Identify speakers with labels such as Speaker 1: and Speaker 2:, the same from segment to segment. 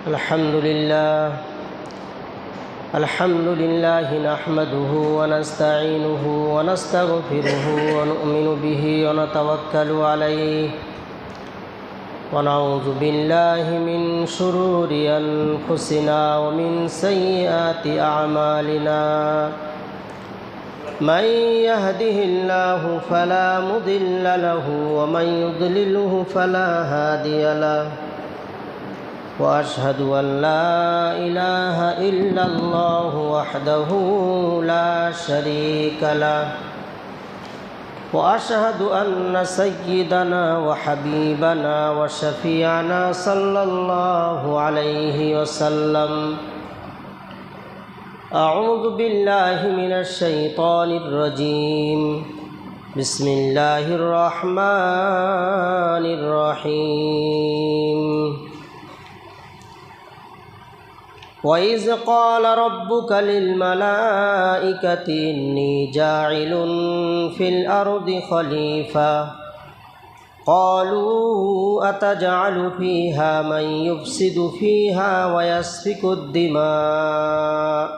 Speaker 1: الحمد لله نحمده ونستعينه ونستغفره ونؤمن به ونتوكل عليه ونعوذ بالله من شرور أنفسنا ومن سيئات أعمالنا من يهده الله فلا مضل له ومن يضلله فلا هادي له وأشهد أن لا إله إلا الله وحده لا شريك له وأشهد أن سيدنا وحبيبنا وشفيعنا صلى الله عليه وسلم أعوذ بالله من الشيطان الرجيم بسم الله الرحمن الرحيم وإذ قال ربك للملائكة إني جاعل في الأرض خليفة قالوا أتجعل فيها من يفسد فيها ويسفك الدماء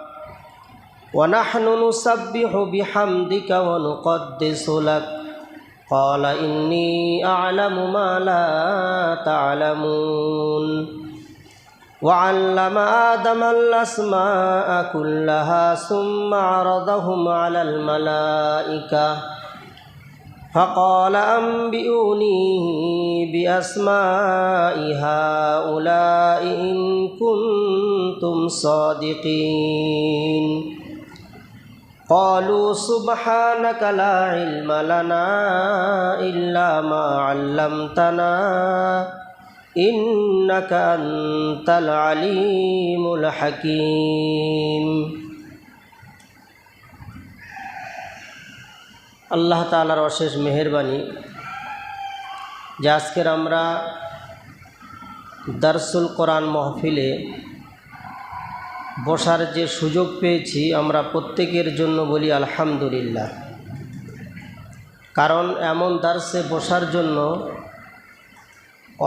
Speaker 1: ونحن نسبح بحمدك ونقدس لك قال إني أعلم ما لا تعلمون وعلم آدم الأسماء كلها ثم عرضهم على الملائكة فقال أنبئوني بأسماء هؤلاء إن كنتم صادقين قالوا سبحانك لا علم لنا إلا ما علمتنا إنك أنت العليم الحكيم আল্লাহ তাআলার অশেষ মেহেরবানি যে আজকের আমরা দারসুল কোরআন মাহফিলে বসার যে সুযোগ পেয়েছি আমরা প্রত্যেকের জন্য বলি আলহামদুলিল্লাহ। কারণ এমন দারসে বসার জন্য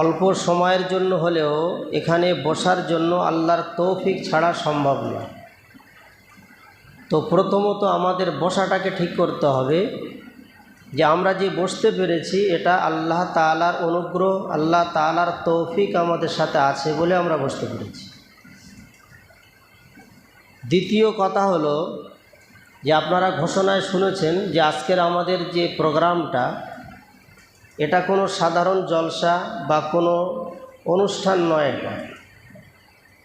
Speaker 1: অল্প সময়ের জন্য হলেও এখানে বসার জন্য আল্লাহর তৌফিক ছাড়া সম্ভব নয়। তো প্রথমত আমাদের বসাটাকে ঠিক করতে হবে যে আমরা যে বসতে পেরেছি এটা আল্লাহ তাআলার অনুগ্রহ, আল্লাহ তাআলার তৌফিক আমাদের সাথে আছে বলে আমরা বসতে পেরেছি। দ্বিতীয় কথা হলো যে আপনারা ঘোষণায় শুনেছেন যে আজকের আমাদের যে প্রোগ্রামটা এটা কোনো সাধারণ জলসা বা কোনো অনুষ্ঠান নয়, এটা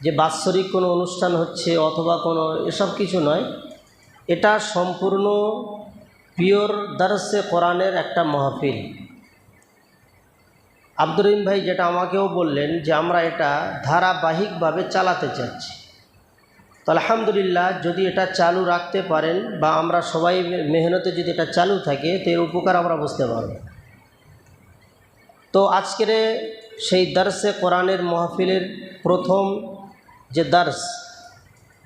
Speaker 1: যে বাৎসরিক কোনো অনুষ্ঠান হচ্ছে অথবা কোনো এসব কিছু নয়, এটা সম্পূর্ণ পিওর দারসে কোরআনের একটা মাহফিল। আব্দুর রহিম ভাই যেটা আমাকেও বললেন যে আমরা এটা ধারাবাহিকভাবে চালাতে চাচ্ছি। তো আলহামদুলিল্লাহ, যদি এটা চালু রাখতে পারেন বা আমরা সবাই মেহনতে যদি এটা চালু থাকে তো এর উপকার আমরা বুঝতে পারব। তো আজকের সেই দারসে কোরআনের মাহফিলের প্রথম যে দার্স,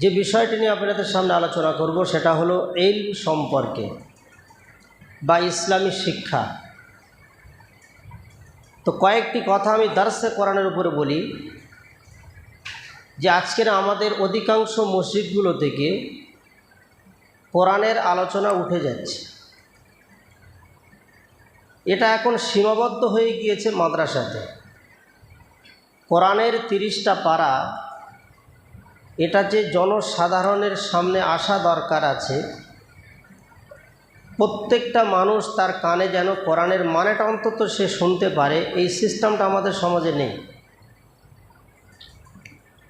Speaker 1: যে বিষয়টি নিয়ে আপনাদের সামনে আলোচনা করব সেটা হলো ইলম সম্পর্কে বা ইসলামী শিক্ষা। তো কয়েকটি কথা আমি দারসে কোরআনের উপরে বলি যে আজকের আমাদের অধিকাংশ মসজিদগুলো থেকে কোরআনের আলোচনা উঠে যাচ্ছে। এটা এখন সীমাবদ্ধ হয়ে গিয়েছে মাদ্রাসাতে। কোরআনের 30টা পারা এটা যে জনসাধারণের সামনে আসা দরকার আছে, প্রত্যেকটা মানুষ তার কানে যেন কোরআনের মানেটা অন্তত সে শুনতে পারে, এই সিস্টেমটা আমাদের সমাজে নেই।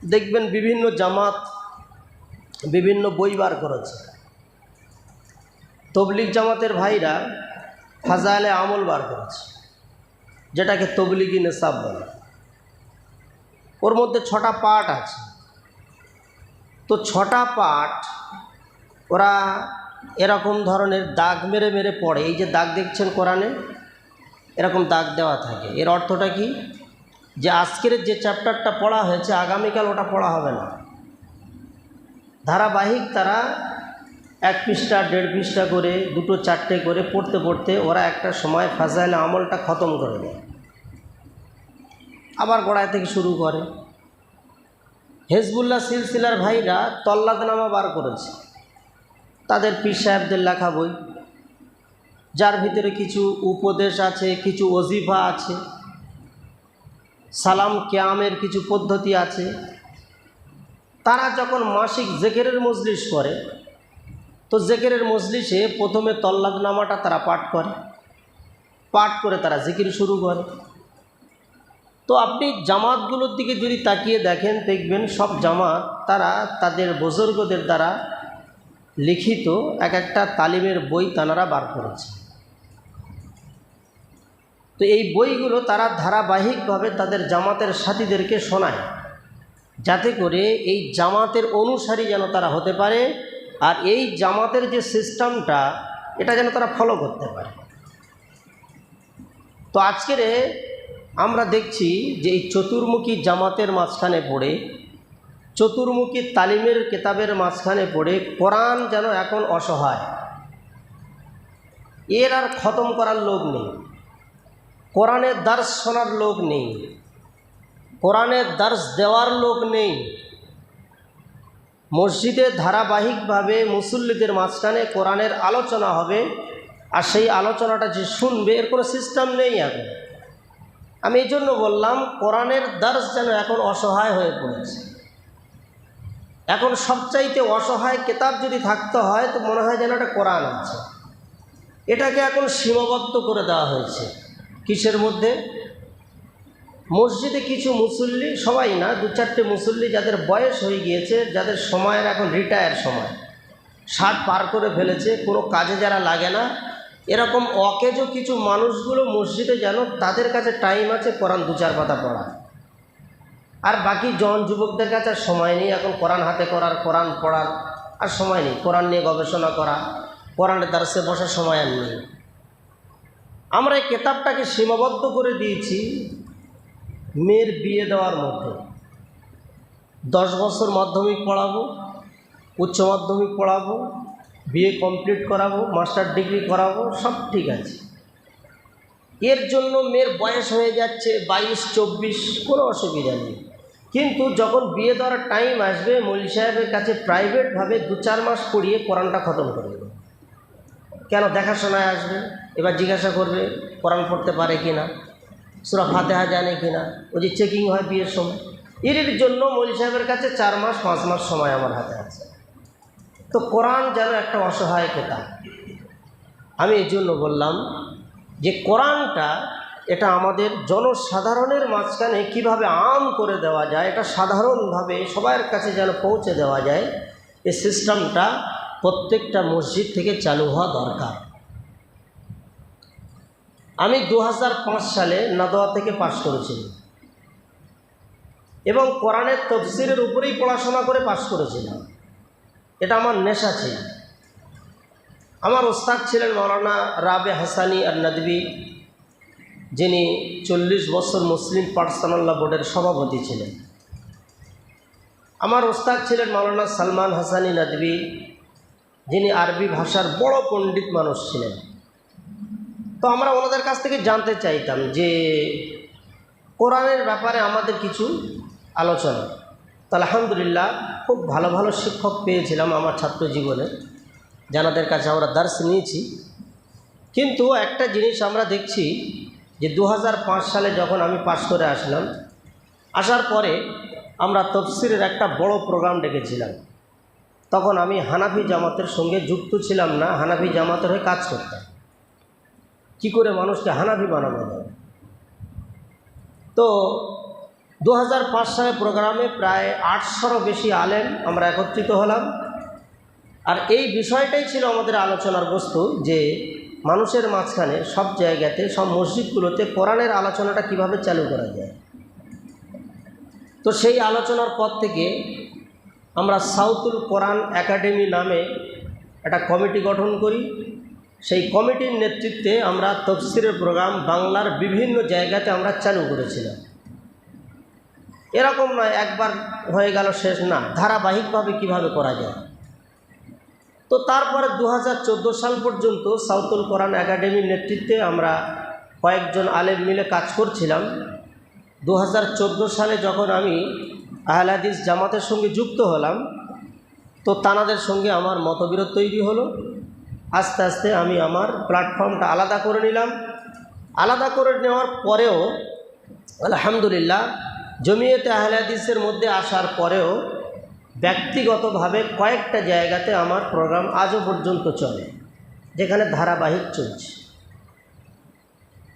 Speaker 1: দেখবেন বিভিন্ন জামাত বিভিন্ন বই বার করেছে। তবলিগ জামাতের ভাইরা ফাজাইলে আমল বার করেছে, যেটাকে তবলিগি নেসাব বলে। ওর মধ্যে 6টা পাঠ আছে। তো 6টা পাঠ ওরা এরকম ধরনের দাগ মেরে মেরে পড়ে। এই যে দাগ দেখছেন কোরআনে, এরকম দাগ দেওয়া থাকে। এর অর্থটা কি? যে আজকের যে চ্যাপ্টারটা পড়া হয়েছে আগামীকাল ওটা পড়া হবে না। ধারাবাহিক তারা 1 পৃষ্ঠা 1.5 পৃষ্ঠা করে 2টো 4টে করে পড়তে পড়তে ওরা একটা সময় ফাজাইল আমলটা খতম করে দেয়, আবার গোড়ায় থেকে শুরু করে। হেজবুল্লাহ সিলসিলার ভাইরা তল্লাতনামা বার করেছে, তাদের পীর সাহেবদের লেখা বই, যার ভিতরে কিছু উপদেশ আছে, কিছু ওজিফা আছে, সালাম কিয়ামের কিছু পদ্ধতি আছে। তারা যখন মাসিক জেকেরের মজলিস করে, তো জেকেরের মজলিসে প্রথমে তল্লাতনামাটা তারা পাঠ করে তারা জিকির শুরু করে। তো আপনি জামাতগুলোর দিকে যদি তাকিয়ে দেখেন, দেখবেন সব জামাত তারা তাদের বুজুর্গদের দ্বারা লিখিত এক একটা তালিমের বই তারা বার করেছে। তো এই বইগুলো তারা ধারাবাহিকভাবে তাদের জামাতের সাথীদেরকে শোনায়, যাতে করে এই জামাতের অনুসারী যেন তারা হতে পারে, আর এই জামাতের যে সিস্টেমটা এটা যেন তারা ফলো করতে পারে। তো আজকের আমরা দেখছি যে এই চতুর্মুখী জামাতের মাঝখানে পড়ে, চতুর্মুখী তালিমের কিতাবের মাঝখানে পড়ে কোরআন যেন এখন অসহায়, এর আর খতম করার লোক নেই, কোরআনের দার্স শোনার লোক নেই, কোরআনের দার্স দেওয়ার লোক নেই। মসজিদে ধারাবাহিকভাবে মুসল্লিদের মাঝখানে কোরআনের আলোচনা হবে, আর সেই আলোচনাটা যে শুনবে এর কোনো সিস্টেম নেই এখন। আমি এই জন্য বললাম কোরআনের দার্স যেন এখন অসহায় হয়ে পড়েছে। এখন সবচাইতে অসহায় কিতাব যদি থাকতে হয় তো মনে হয় যেন একটা কোরআন আছে। এটাকে এখন সীমাবদ্ধ করে দেওয়া হয়েছে কিসের মধ্যে? মসজিদে কিছু মুসল্লি, সবাই না, 2-4টে মুসল্লি যাদের বয়স হয়ে গিয়েছে, যাদের সময়ের এখন রিটায়ার সময়, 60 পার করে ফেলেছে, কোনো কাজে যারা লাগে না, এরকম অকেজো কিছু মানুষগুলো মসজিদে যেন তাদের কাছে টাইম আছে কোরআন 2-4 পাতা পড়া, আর বাকি জন যুবকদের কাছে আর সময় নেই এখন কোরআন হাতে করার, কোরআন পড়ার আর সময় নেই, কোরআন নিয়ে গবেষণা করা, কোরআনের দার্সে বসার সময় আর নেই। আমরা এই কিতাবটাকে সীমাবদ্ধ করে দিয়েছি মেয়ের বিয়ে দেওয়ার মধ্যে। 10 বছর মাধ্যমিক পড়াবো, উচ্চ মাধ্যমিক পড়াবো, বিএ কমপ্লিট করাবো, মাস্টার ডিগ্রি করাবো, সব ঠিক আছে। এর জন্য মেয়ের বয়স হয়ে যাচ্ছে 22-24, কোনো অসুবিধা নেই। কিন্তু যখন বিয়ে দেওয়ার টাইম আসবে, মৌলভী সাহেবের কাছে প্রাইভেটভাবে 2-4 মাস পড়িয়ে কোরআনটা খতম করে দেবে। কেন? দেখাশোনায় আসবে, এবার জিজ্ঞাসা করবে কোরআন পড়তে পারে কি না, সূরা ফাতিহা জানে কি না, ওই যে চেকিং হয় বিয়ের সময়। এর জন্য মৌলভী সাহেবের কাছে 4 মাস 5 মাস সময় আমার হাতে আছে। তো কোরআন যেন একটা অসহায় কিতাব। আমি এই জন্য বললাম যে কোরআনটা এটা আমাদের জনসাধারণের মাঝখানে কিভাবে আম করে দেওয়া যায়, এটা সাধারণভাবে সবার কাছে যেন পৌঁছে দেওয়া যায়, এই সিস্টেমটা প্রত্যেকটা মসজিদ থেকে চালু হওয়া দরকার। আমি 2005 সালে নাদোয়া থেকে পাশ করেছিলাম এবং কোরআনের তফসিরের উপরেই পড়াশোনা করে পাশ করেছিলাম। এটা আমার নেশা ছিল। আমার ওস্তাদ ছিলেন মৌলানা রাবে হাসানি আর নদভী, যিনি 40 বছর মুসলিম পার্সোনাল্লাহ বোর্ডের সভাপতি ছিলেন। আমার ওস্তাদ ছিলেন মৌলানা সালমান হাসানি নদভী, যিনি আরবি ভাষার বড় পণ্ডিত মানুষ ছিলেন। তো আমরা ওনাদের কাছ থেকে জানতে চাইতাম যে কোরআনের ব্যাপারে আমাদের কিছু আলোচনা। তো আলহামদুলিল্লাহ খুব ভালো ভালো শিক্ষক পেয়েছিলাম আমার ছাত্র জীবনে, যাদের কাছে আমরা দার্স নিয়েছি। কিন্তু একটা জিনিস আমরা দেখছি যে 2005 সালে যখন আমি পাশ করে আসলাম, আসার পরে আমরা তফসিরের একটা বড় প্রোগ্রাম ডেকেছিলাম। তখন আমি হানাফি জামাতের সঙ্গে যুক্ত ছিলাম না, হানাফি জামাতের হয়ে কাজ করতাম, কি করে মানুষকে হানাফি বানানো যায়। তো 2005 সালে প্রোগ্রামে প্রায় 800-রও বেশি আলেম আমরা একত্রিত হলাম। আর এই বিষয়টাই ছিল আমাদের আলোচনার বস্তু, যে মানুষের মাঝখানে সব জায়গাতে, সব মসজিদগুলোতে কোরআনের আলোচনাটা কিভাবে চালু করা যায়। তো সেই আলোচনার পর থেকে আমরা সাউথুল কোরআন একাডেমি নামে একটা কমিটি গঠন করি। সেই কমিটির নেতৃত্বে আমরা তফসিরের প্রোগ্রাম বাংলার বিভিন্ন জায়গাতে আমরা চালু করেছিলাম। এরকম নয় একবার হয়ে গেল শেষ, না, ধারাবাহিকভাবে কিভাবে করা যায়। তো তারপরে 2014 সাল পর্যন্ত সাউথুল কোরআন একাডেমির নেতৃত্বে আমরা কয়েকজন আলেম মিলে কাজ করছিলাম। 2014 সালে যখন আমি আহলে হাদিস জামাতের সঙ্গে যুক্ত হলাম, তো তানাদের সঙ্গে আমার মতবিরোধ তৈরি হলো। আস্তে আস্তে আমি আমার প্ল্যাটফর্মটা আলাদা করে নিলাম। আলাদা করে নেওয়ার পরেও আলহামদুলিল্লাহ জমিয়তে আহলে হাদিসের মধ্যে আসার পরেও ব্যক্তিগতভাবে কয়েকটা জায়গাতে আমার প্রোগ্রাম আজও পর্যন্ত চলে, যেখানে ধারাবাহিক চলছে।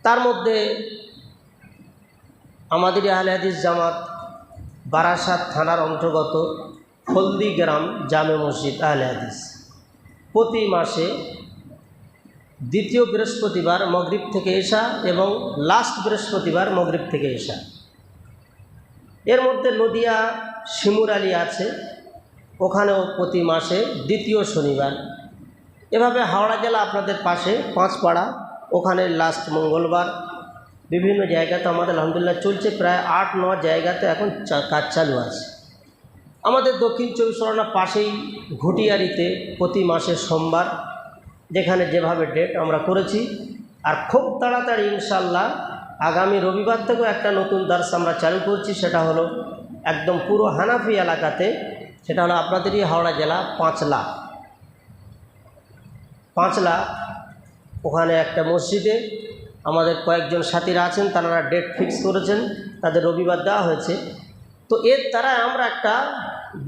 Speaker 1: তার মধ্যে আমাদের আহলে হাদিস জামাত বারাসাত থানার অন্তর্গত হলদি গ্রাম জামে মসজিদ আহলে হাদিস প্রতি মাসে দ্বিতীয় বৃহস্পতিবার মগরিব থেকে এশা এবং লাস্ট বৃহস্পতিবার মগরিব থেকে এশা, এর মধ্যে নদিয়া শিমুর আলী আছে, ওখানেও প্রতি মাসে দ্বিতীয় শনিবার। এভাবে হাওড়া জেলা আপনাদের পাশে পাঁচপাড়া, ওখানে লাস্ট মঙ্গলবার। বিভিন্ন জায়গাতে আমাদের আলহামদুলিল্লাহ চলছে, প্রায় 8-9 জায়গাতে এখন কাজ চালু আছে। আমাদের দক্ষিণ 24 পরগনা পাশেই ঘুটিয়ারিতে প্রতি মাসের সোমবার, যেখানে যেভাবে ডেট আমরা করেছি। আর খুব তাড়াতাড়ি ইনশাল্লাহ আগামী রবিবার থেকেও একটা নতুন দার্স আমরা চালু করছি, সেটা হলো একদম পুরো হানাফি এলাকাতে, সেটা হলো আপনাদেরই হাওড়া জেলা পাঁচলা, ওখানে একটা মসজিদে আমাদের কয়েকজন সাথীরা আছেন, তারা ডেট ফিক্স করেছেন, তাদের রবিবার দেওয়া হয়েছে। তো এর দ্বারা আমরা একটা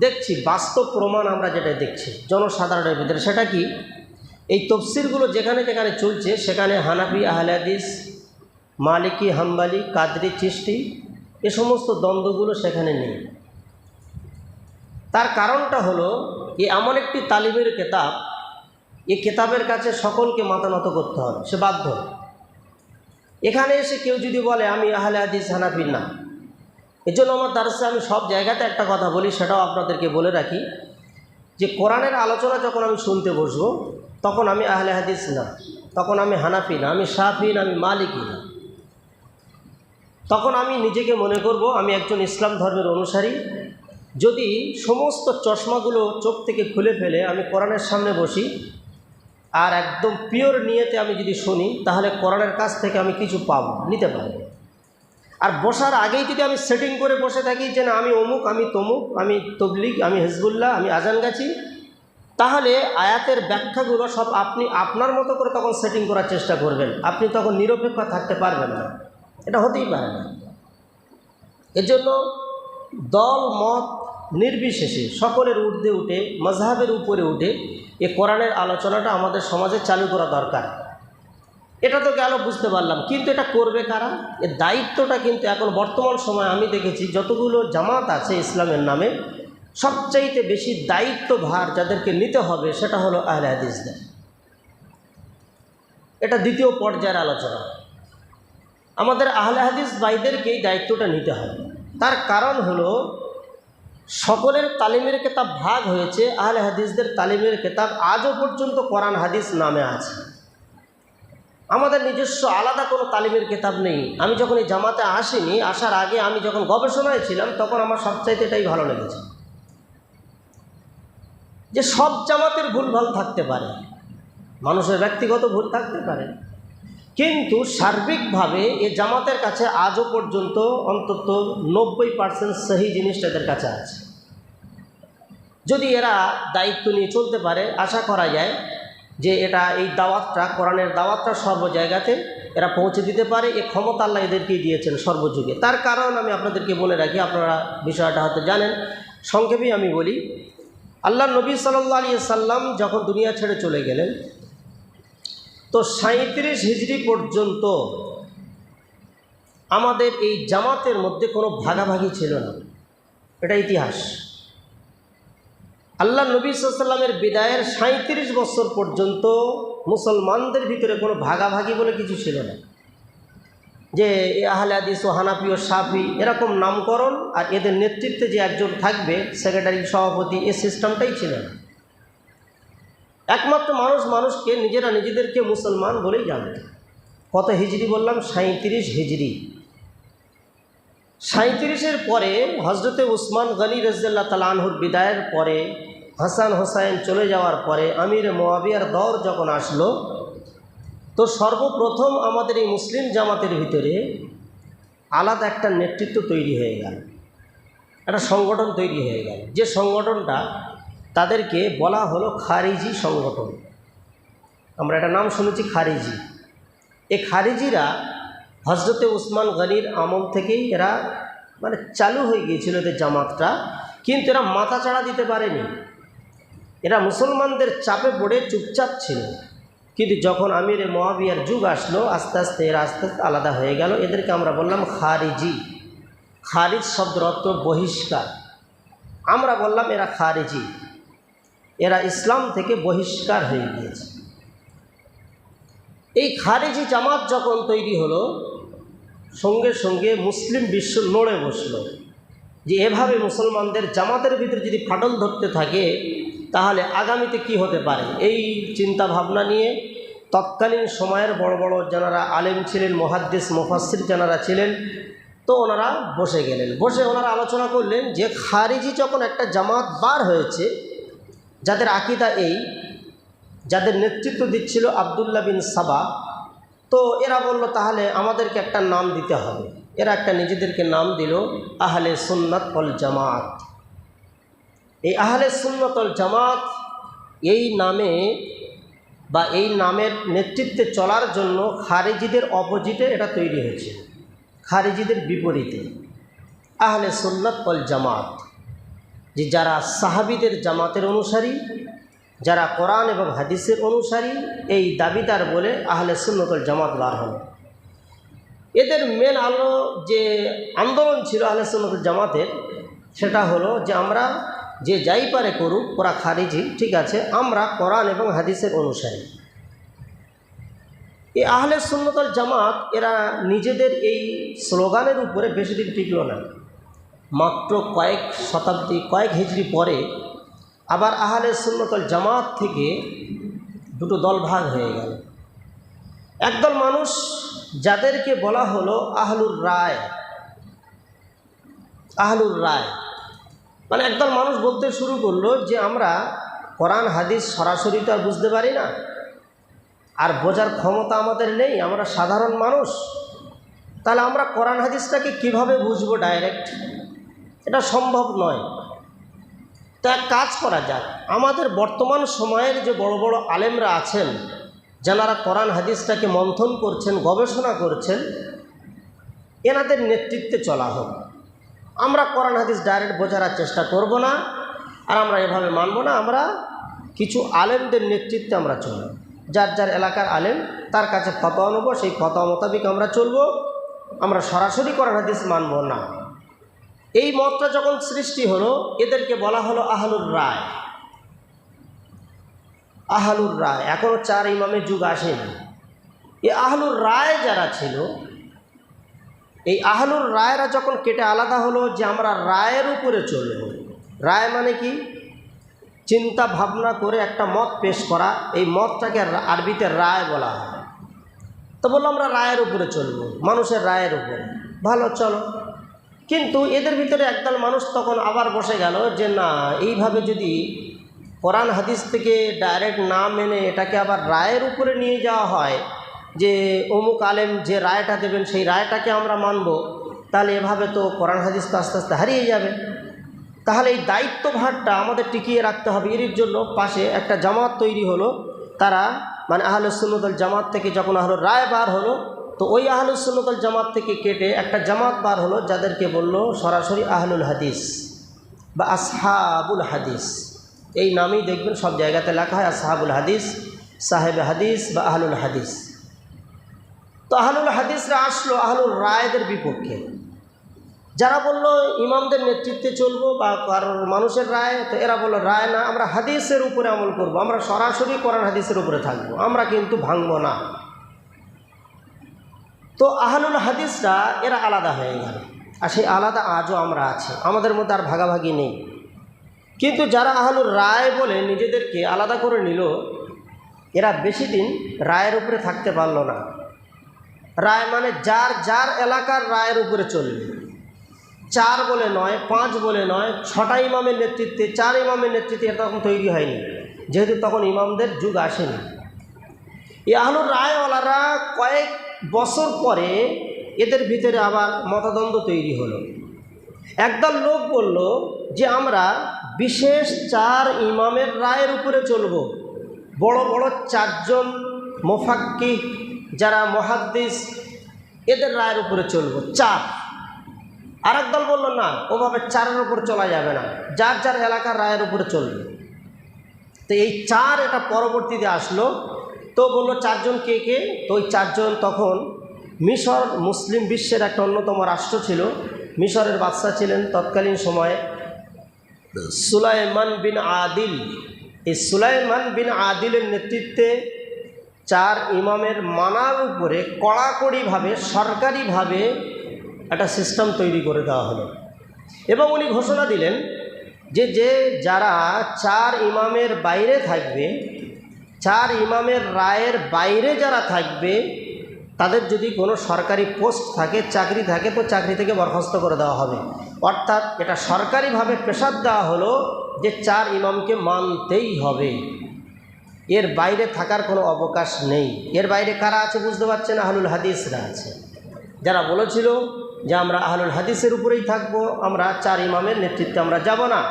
Speaker 1: দেখছি বাস্তব প্রমাণ, আমরা যেটা দেখছি জনসাধারণের ভিতরে, সেটা কি, এই তফসিরগুলো যেখানে যেখানে চলছে সেখানে হানাফি, আহলে হাদিস, মালিকি, হাম্বালি, কাদরি, চিশতি এ সমস্ত দ্বন্দ্বগুলো সেখানে নেই। তার কারণটা হলো এমন একটি তালিমের কেতাব, এই কেতাবের কাছে সকলকে মাথা নত করতে হবে, সে বাধ্য। এখানে এসে কেউ যদি বলে আমি আহলে হাদিস হানাফি না, এজন্য আমার দার্সে আমি সব জায়গাতে একটা কথা বলি, সেটাও আপনাদেরকে বলে রাখি, যে কোরআনের আলোচনা যখন আমি শুনতে বসবো তখন আমি আহলে হাদিস না, তখন আমি হানাফি না, আমি শাফি না, আমি মালিকি না, তখন আমি নিজেকে মনে করব আমি একজন ইসলাম ধর্মের অনুসারী। যদি সমস্ত চশমাগুলো চোখ থেকে খুলে ফেলে আমি কোরআনের সামনে বসি আর একদম পিওর নিয়েতে আমি যদি শুনি, তাহলে কোরআনের কাছ থেকে আমি কিছু নিতে পারব। আর বসার আগেই যদি আমি সেটিং করে বসে থাকি যে না আমি অমুক, আমি তমুক, আমি তবলিগ, আমি হিজবুল্লাহ, আমি আজান গাছি, তাহলে আয়াতের ব্যাখ্যাগুলো সব আপনি আপনার মতো করে তখন সেটিং করার চেষ্টা করবেন, আপনি তখন নিরপেক্ষ থাকতে পারবেন না, এটা হতেই পারে না। এজন্য দল মত নির্বিশেষে সকলের ঊর্ধ্বে উঠে, মজহাবের উপরে উঠে এ কোরআনের আলোচনাটা আমাদের সমাজে চালু করা দরকার। এটা তো গেল বুঝতে পারলাম, কিন্তু এটা করবে কারা? এর দায়িত্বটা কিন্তু এখন বর্তমান সময়ে আমি দেখেছি যতগুলো জামাত আছে ইসলামের নামে, সবচাইতে বেশি দায়িত্বভার যাদেরকে নিতে হবে সেটা হলো আহলে হাদিসদের। এটা দ্বিতীয় পর্যায়ের আলোচনা। আমাদের আহলে হাদিস ভাইদেরকেই দায়িত্বটা নিতে হবে। তার কারণ হলো সকলের তালিমের কেতাব ভাগ হয়েছে, আহলে হাদিসদের তালিমের কেতাব আজও পর্যন্ত কোরআন হাদিস নামে আছে। আমাদের নিজস্ব আলাদা কোনো তালিমের কেতাব নেই। আমি যখন এই জামাতে আসিনি, আসার আগে আমি যখন গবেষণায় ছিলাম তখন আমার সবচাইতে এটাই ভালো লেগেছে যে সব জামাতের ভুলভাল থাকতে পারে, মানুষের ব্যক্তিগত ভুল থাকতে পারে, কিন্তু সার্বিকভাবে এই জামাতের কাছে আজও পর্যন্ত অন্তত 90% সহি জিনিসটা এদের কাছে আছে। যদি এরা দায়িত্ব নিয়ে চলতে পারে, আশা করা যায় যে এটা এই দাওয়াতটা, কোরআনের দাওয়াতটা সর্ব জায়গাতে এরা পৌঁছে দিতে পারে। এই ক্ষমতা আল্লাহ এদেরকেই দিয়েছেন সর্বযুগে। তার কারণ আমি আপনাদেরকে বলে রাখি, আপনারা বিষয়টা হয়তো জানেন, সংক্ষেপেই আমি বলি। আল্লাহ নবী সাল্লাল্লাহু আলাইহি সাল্লাম যখন দুনিয়া ছেড়ে চলে গেলেন, তো 37 হিজরি পর্যন্ত আমাদের এই জামাতের মধ্যে কোনো ভাগাভাগি ছিল না, এটা ইতিহাস। আল্লাহ নবী সাল্লাল্লাহু আলাইহি সাল্লামের বিদায়ের 37 বছর পর্যন্ত মুসলমানদের ভিতরে কোনো ভাগাভাগি বলে কিছু ছিল না, যে আহলে হাদিস ও হানাফি ও শাফি এরকম নামকরণ আর এদের নেতৃত্বে যে একজন থাকবে সেক্রেটারি, সভাপতি, এই সিস্টেমটাই ছিল না। একমাত্র মানুষকে নিজেদেরকে মুসলমান বলেই জানত। কত হিজরি বললাম? 37 হিজরি। 37-এর পরে হজরতে উসমান গনি রাদিয়াল্লাহু তাআলা আনহুর বিদায়ের পরে, হাসান হোসাইন চলে যাওয়ার পরে আমির মুয়াবিয়ার দৌর যখন আসলো, তো সর্বপ্রথম আমাদের এই মুসলিম জামাতের ভিতরে আলাদা একটা নেতৃত্ব তৈরি হয়ে গেল। একটা সংগঠন তৈরি হয়ে গেল, যে সংগঠনটা তাদেরকে বলা হলো খারিজি সংগঠন। আমরা একটা নাম শুনেছি খারিজি। এই খারিজিরা হজরতে উসমান গনির আমল থেকেই এরা মানে চালু হয়ে গিয়েছিল এদের জামাতটা, কিন্তু এরা মাথা চাড়া দিতে পারেনি। এরা মুসলমানদের চাপে পড়ে চুপচাপ ছিল, কিন্তু যখন আমিরে মুয়াবিয়ার যুগ আসলো আস্তে আস্তে এরা আস্তে আস্তে আলাদা হয়ে গেল। এদেরকে আমরা বললাম খারিজি। খারিজ শব্দের অর্থ বহিষ্কার। আমরা বললাম এরা খারিজি, এরা ইসলাম থেকে বহিষ্কার হয়ে গিয়েছে। এই খারিজি জামাত যখন তৈরি হলো, সঙ্গে সঙ্গে মুসলিম বিশ্ব নড়ে বসল যে এভাবে মুসলমানদের জামাতের ভিতরে যদি ফাটল ধরতে থাকে তাহলে আগামীতে কি হতে পারে। এই চিন্তা ভাবনা নিয়ে তৎকালীন সময়ের বড় বড় যারা আলেম ছিলেন, মুহাদ্দিস মুফাসসির যারা ছিলেন, তো ওনারা বসে গেলেন। বসে ওনারা আলোচনা করলেন যে খারিজি যখন একটা জামাত বার হয়েছে, যাদের আকীদা এই, যাদের নেতৃত্ব দিচ্ছিল আবদুল্লাহ বিন সাবা, তো এরা বলল তাহলে আমাদেরকে একটা নাম দিতে হবে। এরা একটা নিজেদেরকে নাম দিল আহলে সুন্নাত ওয়াল জামাত। এই আহলে সুন্নাত ওয়াল জামাত এই নামে বা এই নামের নেতৃত্বে চলার জন্য খারিজিদের অপোজিটে এটা তৈরি হয়েছে, খারিজিদের বিপরীতে আহলে সুন্নাত ওয়াল জামাত, যে যারা সাহাবীদের জামাতের অনুসারী, যারা কোরআন এবং হাদিসের অনুসারী, এই দাবিদার বলে আহলে সুন্নাত ওয়াল জামাত বার হলো। এদের মেন যে আন্দোলন ছিল আহলে সুন্নাত ওয়াল জামাতের, সেটা হলো যে আমরা যে যাই পারে করুক, ওরা খারিজি ঠিক আছে, আমরা কোরআন এবং হাদিসের অনুসারী। এই আহলে সুন্নাত ওয়াল জামাত এরা নিজেদের এই স্লোগানের উপরে বেশি দিন টিকল না। মাত্র কয়েক শতাব্দী, কয়েক হিজরি পরে আবার আহলে সুন্নাত ওয়াল জামাত থেকে দুটো দল ভাগ হয়ে গেল। একদল মানুষ যাদেরকে বলা হলো আহলুর রায়। আহলুর রায় মানে একদল মানুষ বলতে শুরু করলো যে আমরা কোরআন হাদিস সরাসরি তো আর বুঝতে পারি না, আর বোঝার ক্ষমতা আমাদের নেই, আমরা সাধারণ মানুষ, তাহলে আমরা কোরআন হাদিসটাকে কিভাবে বুঝবো ডাইরেক্ট? এটা সম্ভব নয়। তা এক কাজ করা যাক, আমাদের বর্তমান সময়ের যে বড় বড় আলেমরা আছেন, যারা কোরআন হাদিসটাকে মন্থন করছেন, গবেষণা করছেন, এনাদের নেতৃত্বে চলা হোক। আমরা কোরআন হাদিস ডাইরেক্ট বোঝার চেষ্টা করব না, আর আমরা এভাবে মানব না। আমরা কিছু আলেমদের নেতৃত্বে আমরা চলব, যার যার এলাকার আলেম তার কাছে ফতোয়া নেব, সেই ফতোয়া মোতাবিক আমরা চলব, আমরা সরাসরি কোরআন হাদিস মানব না। এই মতটা যখন সৃষ্টি হলো, এদেরকে বলা হলো আহলুর রায়। আহলুর রায়, এখনও 4 ইমামের যুগ আসেনি। এই আহলুর রায় যারা ছিল, এই আহলুর রায়রা যখন কেটে আলাদা হলো যে আমরা রায়ের উপরে চলব। রায় মানে কি? চিন্তা ভাবনা করে একটা মত পেশ করা, এই মতটাকে আরবিতে রায় বলা হয়। তো বললো আমরা রায়ের উপরে চলব, মানুষের রায়ের উপরে। ভালো, চলো। কিন্তু এদের ভিতরে একদল মানুষ তখন আবার বসে গেল যে না, এইভাবে যদি কোরআন হাদিস থেকে ডাইরেক্ট না মেনে এটাকে আবার রায়ের উপরে নিয়ে যাওয়া হয়, যে অমুক আলেম যে রায়টা দেবেন সেই রায়টাকে আমরা মানব, তাহলে এভাবে তো কোরআন হাদিস তো আস্তে আস্তে হারিয়ে যাবে। তাহলে এই দায়িত্বভারটা আমাদের টিকিয়ে রাখতে হবে। এর জন্য পাশে একটা জামাত তৈরি হলো। তারা মানে আহলে সুন্নাত ওয়াল জামাত থেকে যখন আহলুর রায় বার হলো, তো ওই আহলে সুন্নাত ওয়াল জামাত থেকে কেটে একটা জামাত বার হলো, যাদেরকে বললো সরাসরি আহলুল হাদিস বা আসহাবুল হাদিস। এই নামেই দেখবেন সব জায়গাতে লেখা হয় আসহাবুল হাদিস, সাহেবে হাদিস বা আহলুল হাদিস। তো আহলুল হাদিসরা আসলো আহলুর রায়দের বিপক্ষে, যারা বলল ইমামদের নেতৃত্বে চলবো বা কারোর মানুষের রায়। তো এরা বলল রায় না, আমরা হাদিসের উপরে আমল করব, আমরা সরাসরি কোরআন হাদিসের উপরে থাকবো, আমরা কিন্তু ভাঙবো না। তো আহলুল হাদিসরা এরা আলাদা হয়ে গেল, আর সেই আলাদা আজও আমরা আছি, আমাদের মধ্যে আর ভাগাভাগি নেই। কিন্তু যারা আহলুর রায় বলে নিজেদেরকে আলাদা করে নিল, এরা বেশি দিন রায়ের উপরে থাকতে পারলো না। রায় মানে যার যার এলাকার রায়ের উপরে চলবে। 4 বলে নয়, 5 বলে নয়, 6টা ইমামের নেতৃত্বে, 4 ইমামের নেতৃত্বে এটা তখন তৈরি হয়নি, যেহেতু তখন ইমামদের যুগ আসেনি। এই আহলুর রায়ওয়ালারা কয়েক বছর পরে এদের ভিতরে আবার মতদ্বন্দ্ব তৈরি হলো। একদল লোক বলল যে আমরা বিশেষ 4 ইমামের রায়ের উপরে চলব, বড় বড় 4 জন মুফাক্কিহ যারা মুহাদ্দিস এদের রায়ের উপরে চলব 4। আর একদল বলল না, ওভাবে 4-এর উপর চলা যাবে না, যার যার এলাকার রায়ের উপরে চলবে। তো এই 4 এটা পরবর্তীতে আসলো। তো বললো 4 জন কে কে? তো ওই 4 জন তখন মিশর মুসলিম বিশ্বের একটা অন্যতম রাষ্ট্র ছিল। মিশরের বাদশা ছিলেন তৎকালীন সময়ে সুলাইমান বিন আদিল। এই সুলাইমান বিন আদিলের নেতৃত্বে 4 ইমামের মানার উপরে কড়াকড়িভাবে সরকারিভাবে একটা সিস্টেম তৈরি করে দেওয়া হলো এবং উনি ঘোষণা দিলেন যে যারা 4 ইমামের বাইরে থাকবে, 4 ইমামের রায়ের বাইরে যারা থাকবে, তাদের যদি কোনো সরকারি পোস্ট থাকে, চাকরি থাকে, তো চাকরি থেকে বরখাস্ত করে দেওয়া হবে। অর্থাৎ এটা সরকারিভাবে প্রেসার দেওয়া হলো যে 4 ইমামকে মানতেই হবে, এর বাইরে থাকার কোনো অবকাশ নেই। এর বাইরে কারা আছে বুঝতে পারছেন? আহলুল হাদিসরা আছে, যারা বলেছিল যে আমরা আহলুল হাদিসের উপরেই থাকব, আমরা 4 ইমামের নেতৃত্বে আমরা যাব না।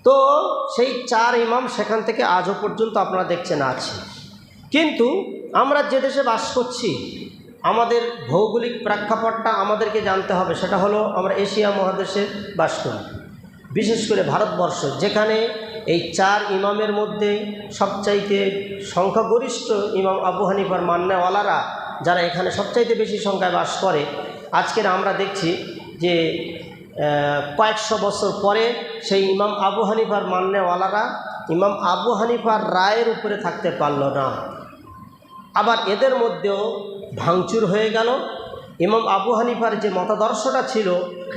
Speaker 1: তো সেই 4 ইমাম সেখান থেকে আজও পর্যন্ত আপনারা দেখছেন আছে। কিন্তু আমরা যে দেশে বাস করছি, আমাদের ভৌগোলিক প্রেক্ষাপটটা আমাদেরকে জানতে হবে। সেটা হলো আমরা এশিয়া মহাদেশে বাস করি, বিশেষ করে ভারতবর্ষ, যেখানে এই 4 ইমামের মধ্যে সবচাইতে সংখ্যাগরিষ্ঠ ইমাম আবু হানিফার মান্যওয়ালারা যারা এখানে সবচাইতে বেশি সংখ্যায় বাস করে। আজকের আমরা দেখছি যে কয়েকশো বছর পরে সেই ইমাম আবু হানিফার মান্যওয়ালারা ইমাম আবু হানিফার রায়ের উপরে থাকতে পারল না। আবার এদের মধ্যেও ভাঙচুর হয়ে গেল। ইমাম আবু হানিফার যে মতাদর্শটা ছিল,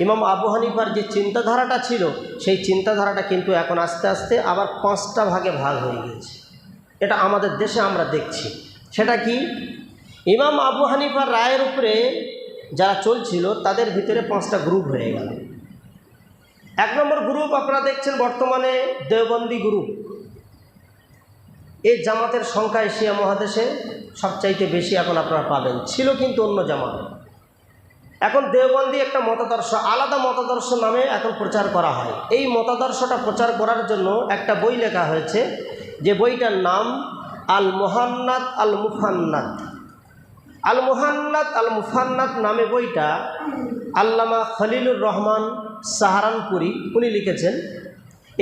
Speaker 1: ইমাম আবু হানিফার যে চিন্তাধারাটা ছিল, সেই চিন্তাধারাটা কিন্তু এখন আস্তে আস্তে আবার 5টা ভাগে ভাগ হয়ে গেছে। এটা আমাদের দেশে আমরা দেখছি। সেটা কি? ইমাম আবু হানিফার রায়ের উপরে যারা চলছিল তাদের ভিতরে 5টা গ্রুপ হয়ে গেল। 1 নম্বর গ্রুপ আপনারা দেখছেন বর্তমানে দেওবন্দি গ্রুপ। এই জামাতের সংখ্যা এশিয়া মহাদেশে সবচাইতে বেশি এখন আপনারা পাবেন, ছিল কিন্তু অন্য জামাত। এখন দেওবন্দি একটা মতাদর্শ, আলাদা মতাদর্শ নামে এখন প্রচার করা হয়। এই মতাদর্শটা প্রচার করার জন্য একটা বই লেখা হয়েছে, যে বইটার নাম আল মুহান্নাত আল মুফান্নাত। আল মুহান্নাত আল মুফান্নাত নামে বইটা আল্লামা খলিলুর রহমান সাহারানপুরি উনি লিখেছেন।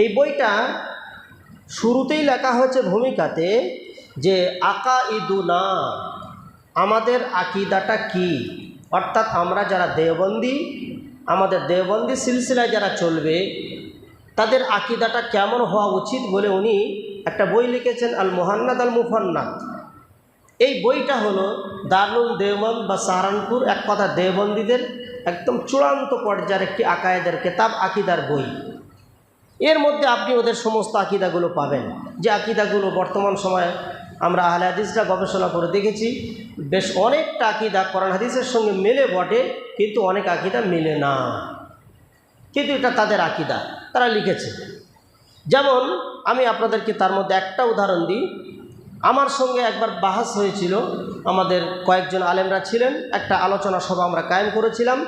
Speaker 1: এই বইটা শুরুতেই লেখা হয়েছে ভূমিকাতে যে আকাইদুনা, আমাদের আকিদাটা কি, অর্থাৎ আমরা যারা দেওবন্দি, আমাদের দেওবন্দি সিলসিলায় যারা চলবে তাদের আকিদাটা কেমন হওয়া উচিত বলে উনি একটা বই লিখেছেন আল মুহান্নাত আল মুফান্নাত। এই বইটা হলো দারুল দেওবন্দ বা সাহারানপুর, এক কথা দেওবন্দীদের একদম চূড়ান্ত পর্যায়ের একটি আকায়েদের কিতাব, আকিদার বই। এর মধ্যে আপনি ওদের সমস্ত আকিদাগুলো পাবেন, যে আকিদাগুলো বর্তমান সময়ে আমরা আহলে হাদিসরা গবেষণা করে দেখেছি। বেশ অনেকটা আকিদা কোরআন হাদিসের সঙ্গে মেলে বটে, কিন্তু অনেক আকিদা মেলে না, কিন্তু এটা তাদের আকিদা, তারা লিখেছে। যেমন আমি আপনাদেরকে তার মধ্যে একটা উদাহরণ দিই। আমার সঙ্গে একবার বাহাস হয়েছিল, আমাদের কয়েকজন আলেমরা ছিলেন, একটা আলোচনা সভা আমরা কায়েম করেছিলাম।